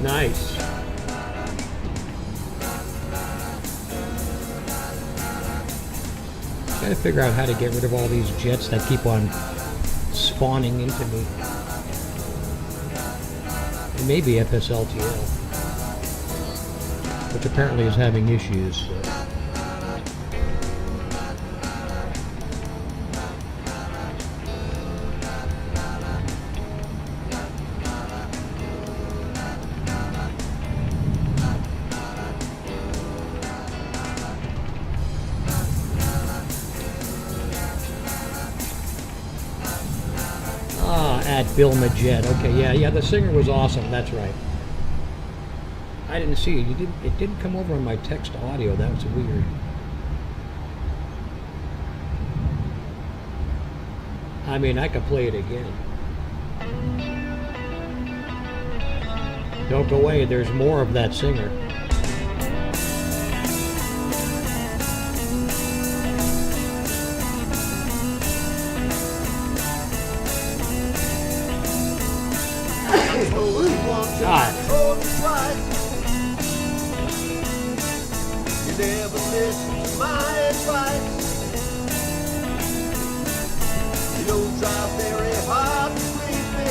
Nice. Trying to figure out how to get rid of all these jets that keep on spawning into me. It may be FSLTL, which apparently is having issues. So. At Bill Majet. Okay, yeah, the singer was awesome. That's right. I didn't see it. It didn't come over on my text audio. That was weird. I mean, I could play it again. Don't go away. There's more of that singer. God. You never listen to my advice. You don't drive very hard to please me.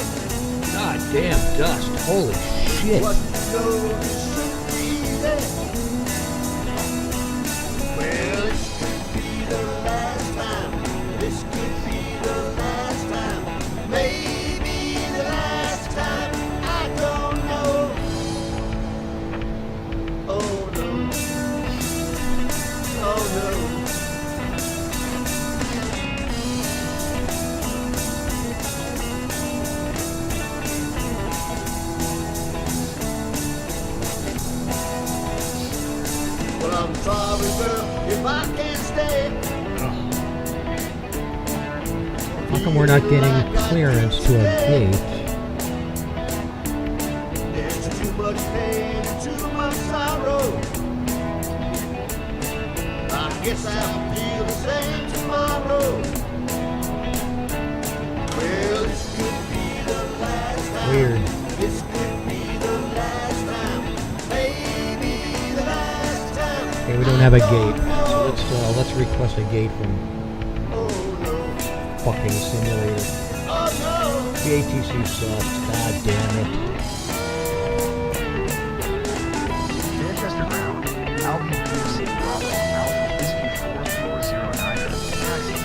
God damn dust. Holy shit. What you know you shouldn't be there. Well, this could be the last time. This could be the last time. Maybe the last time. I don't know. Oh no. Oh no. Well, I'm sorry, girl, if I can't stay. How come we're not getting clearance to a gate? There's too much pain and too much sorrow. I guess I'll feel the same tomorrow. Well, this could be the last time. Weird. This could be the last time. Maybe the last time. Okay, we don't have a gate. So let's request a gate from fucking simulator. The ATC sucks. God damn it. Manchester ground. Alpha UC Bravo. Alpha Whiskey 4409. Taxi.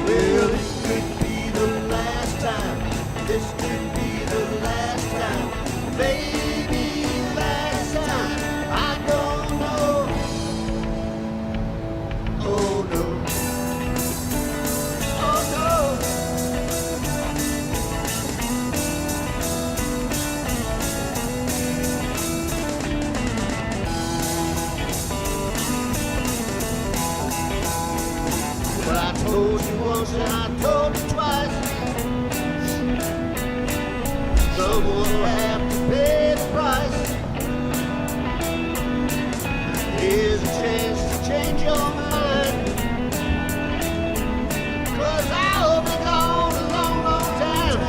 Well, this could be the last time. This could be the last time. Maybe the last time. I don't know. Oh no. Oh no. Well, I told you once and I told you twice. Someone will have to pay the price. Here's a chance to change your mind. 'Cause I'll be gone a long, long time.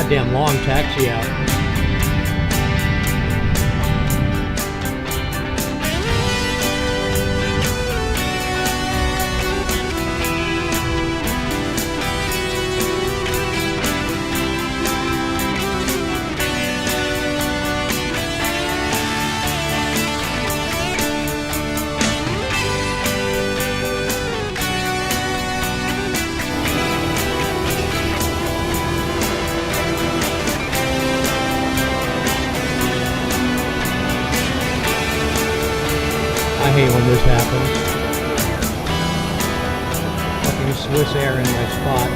goddamn long taxi out. I hate when this happens. Fucking Swiss Air in my spot.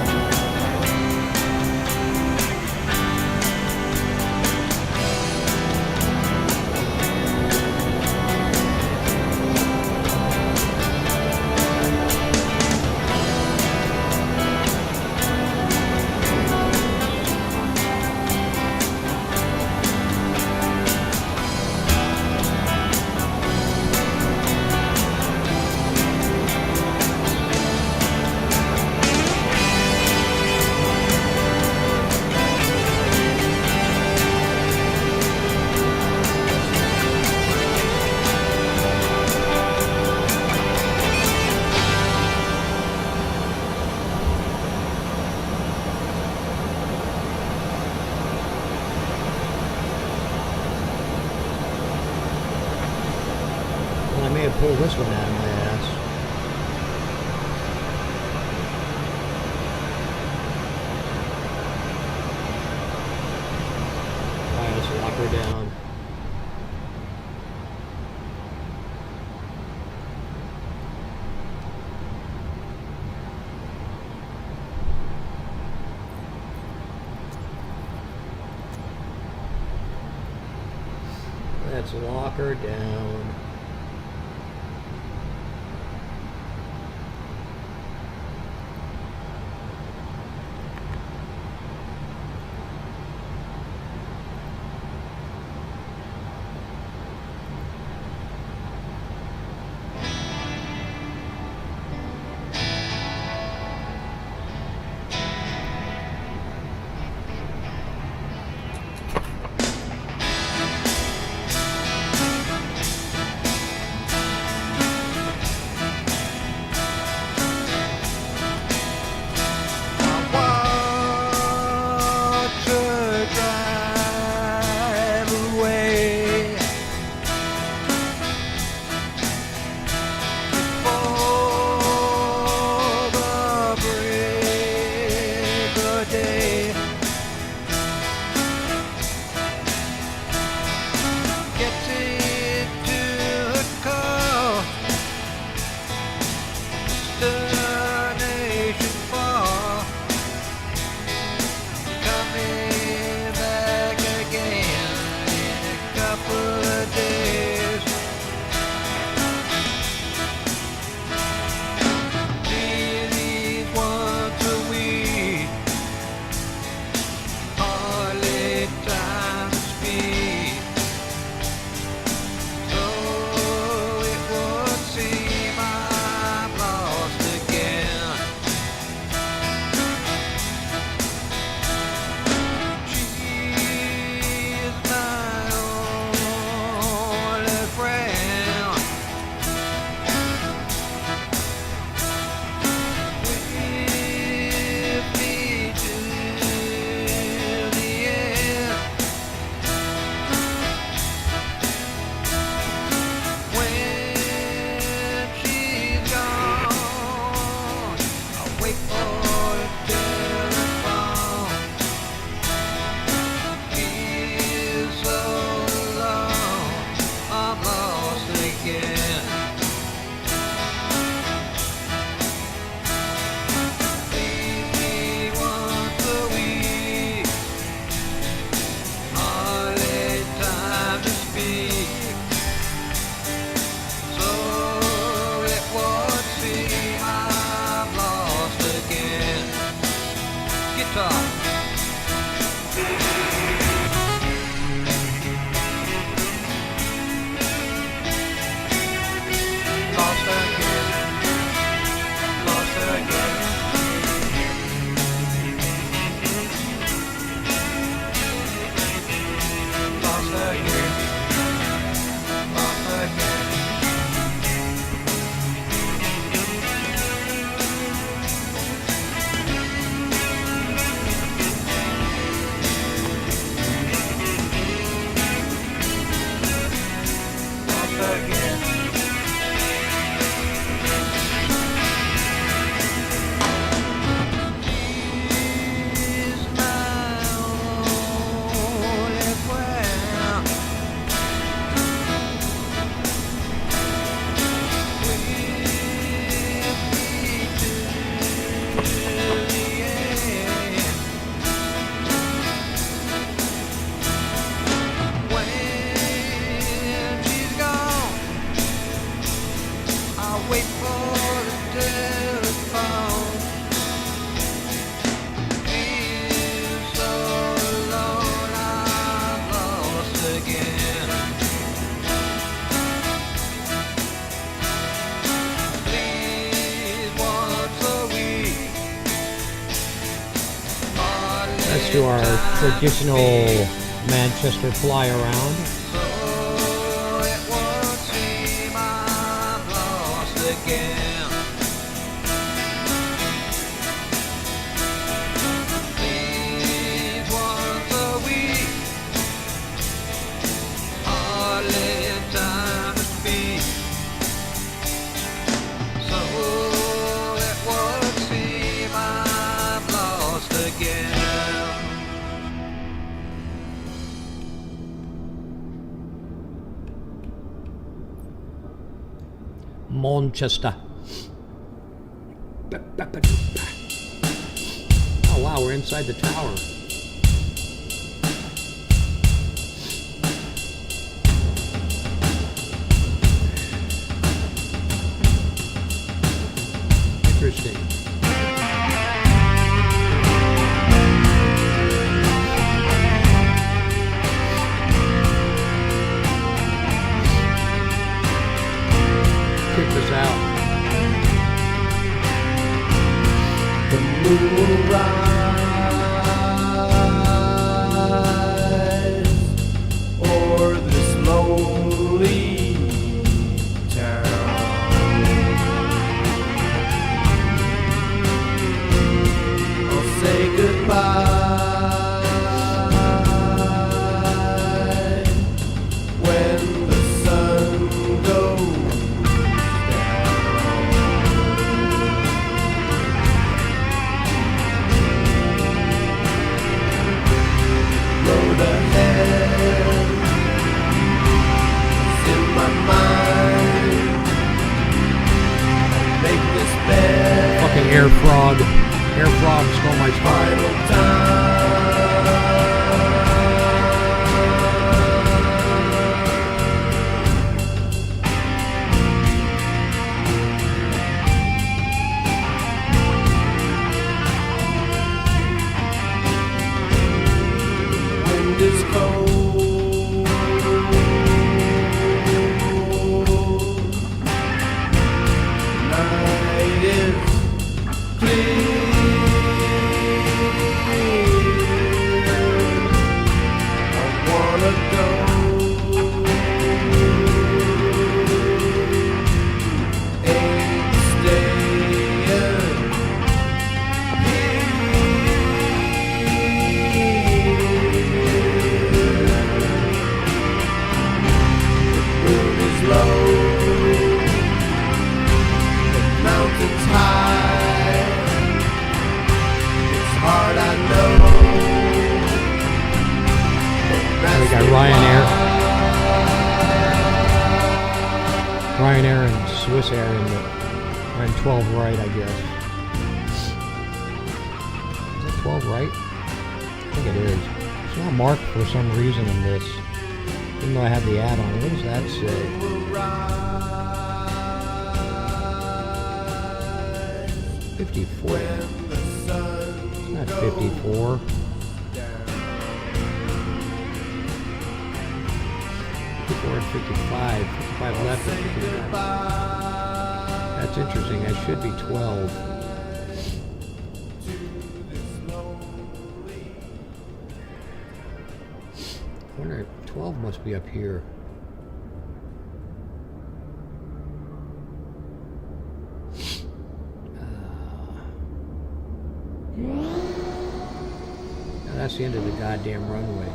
I may have pulled this one out of my ass. Alright, let's lock her down. Let's lock her down. Let's do our traditional Manchester fly around. Manchester. Oh wow, we're inside the tower. Interesting. Check this out. The moon will rise o'er this lonely town. I'll say goodbye when the sun goes. Road ahead is in my mind. Make this bed Fucking air frog. Air frog stole my spot. final time. Wind is cold, night is clear. I wanna go ain't staying here. Moon is low, the mountains high. It's hard, I know. We got Ryanair. Ryanair and Swiss Air in the, are in 12 right, I guess. Is that 12 right? I think it is. It's not marked for some reason in this. Even though I have the ad on. What does that say? Rise 54. when the sun It's not goes 54. down. 54 and 55. 55 left and 55. That's interesting. That should be 12. I wonder if 12 must be up here. Now that's the end of the goddamn runway.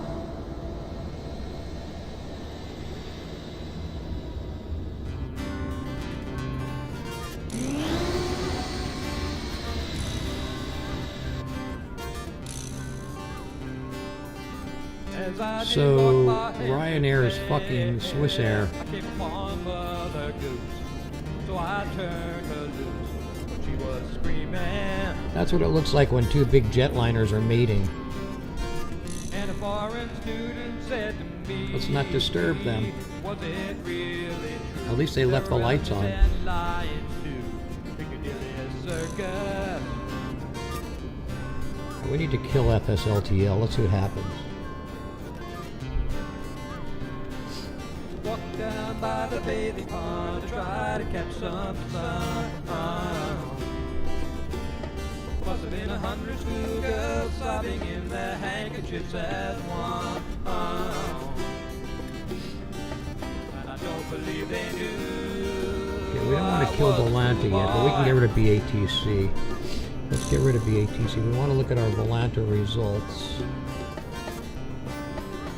So Ryanair is fucking Swiss Air. That's what it looks like when two big jetliners are mating. Let's not disturb them. At least they left the lights on. We need to kill FSLTL. Let's see what happens. Walk down by the bathing pond to try to catch some sun. Was have been 100 schoolgirls sobbing in their handkerchiefs as one. And I don't believe they knew. Okay, we don't want to kill Volanta yet, but we can get rid of BATC. Let's get rid of BATC. We want to look at our Volanta results.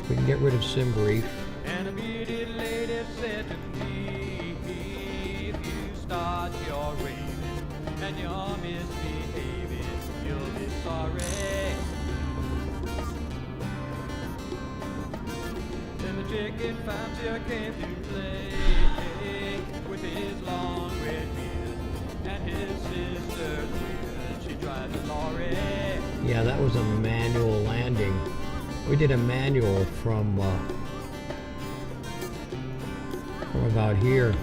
We can get rid of SimBrief. And a bearded lady said to me, if you start your raving and you're misbehaving, you'll be sorry. Then the chicken found you came to play with his long red beard and his sister weird. She drives a lorry. Yeah, that was a manual landing. We did a manual from about here.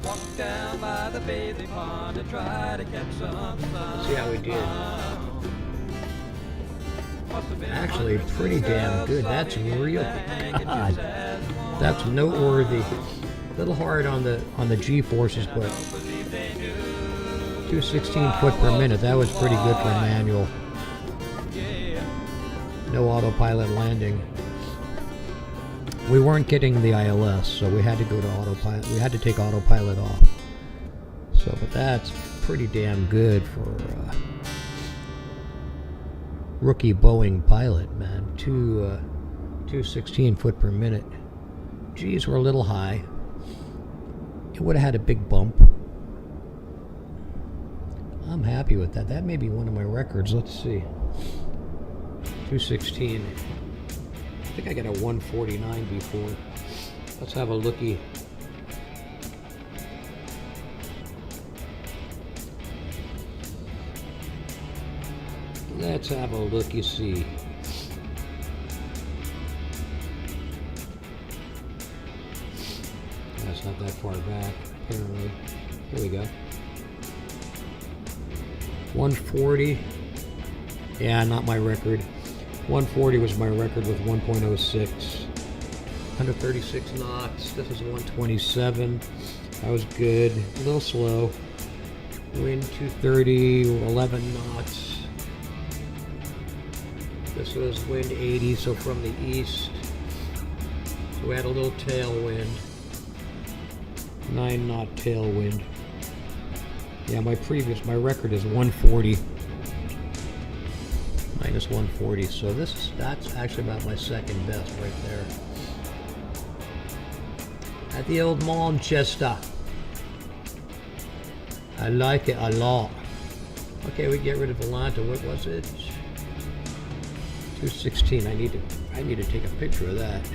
Walk down by the bathing pond to try to catch some sun. See how we did. Actually, pretty damn good. That's real. God, that's noteworthy. A little hard on the G-forces, but 216 foot per minute. That was pretty good for a manual. No autopilot landing. We weren't getting the ILS, so we had to go to autopilot. We had to take autopilot off. So, but that's pretty damn good for rookie Boeing pilot, man. 216 foot per minute. G's were a little high. It would have had a big bump. I'm happy with that. That may be one of my records. Let's see. 216. I think I got a 149 before. Let's have a looky. Let's have a looky see. That's not that far back, apparently. Here we go. 140. Yeah, not my record. 140 was my record with 1.06. 136 knots. This is 127. That was good. A little slow. Wind 230, 11 knots. This was wind 80, so from the east. So we had a little tailwind. 9 knot tailwind. Yeah, my record is 140. Minus 140, so that's actually about my second best right there. At the old Manchester. I like it a lot. Okay, we get rid of Volanta. What was it? 216. I need to take a picture of that.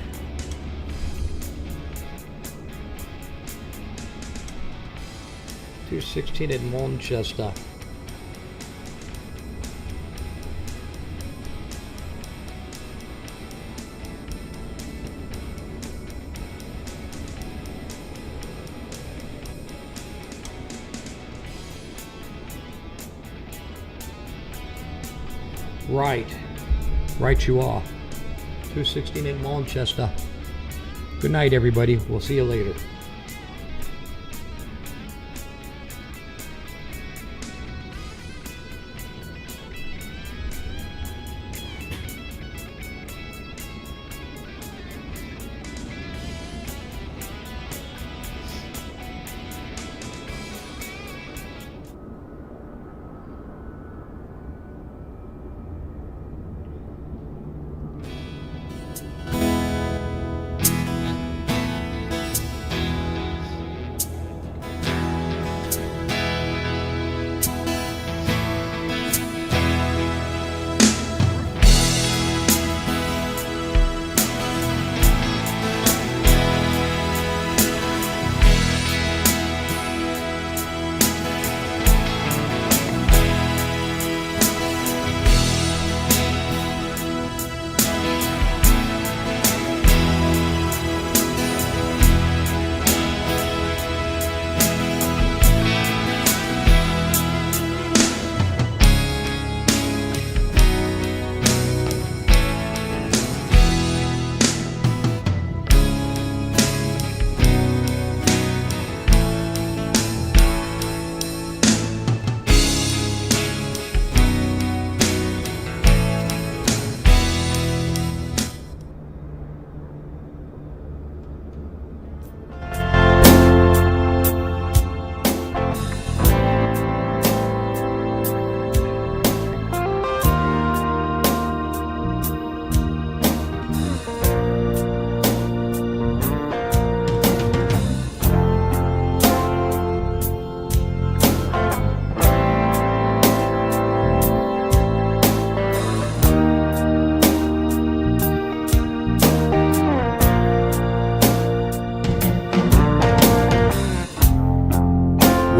.216 at Manchester. Right you are. 216 in Manchester. Good night, everybody. We'll see you later.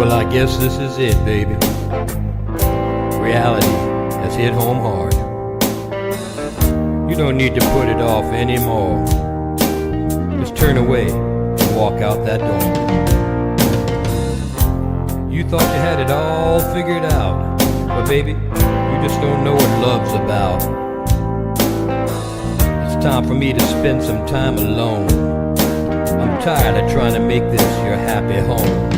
Well, I guess this is it, baby. Reality has hit home hard. You don't need to put it off anymore. Just turn away and walk out that door. You thought you had it all figured out, but baby, you just don't know what love's about. It's time for me to spend some time alone. I'm tired of trying to make this your happy home.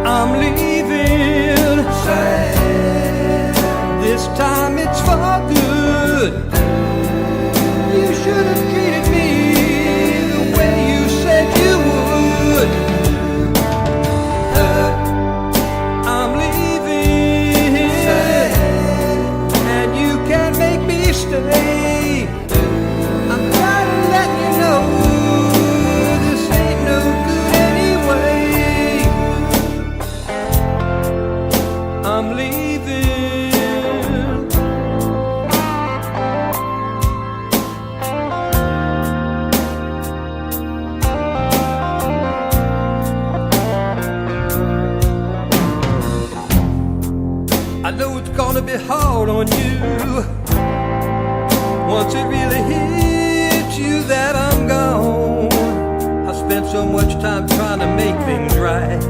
I'm leaving. This time it's for good. You should have treated me the way you said you would. I'm leaving, and you can't make me stay. I'm trying to let you know this ain't no good anyway. I'm leaving. I know it's gonna be hard on you once it really hits you that I'm gone. I spent so much time trying to make things right,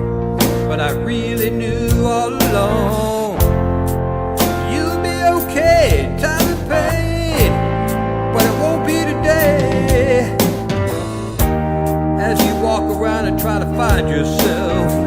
but I really knew all along you'll be okay, time and pain, but it won't be today. As you walk around and try to find yourself,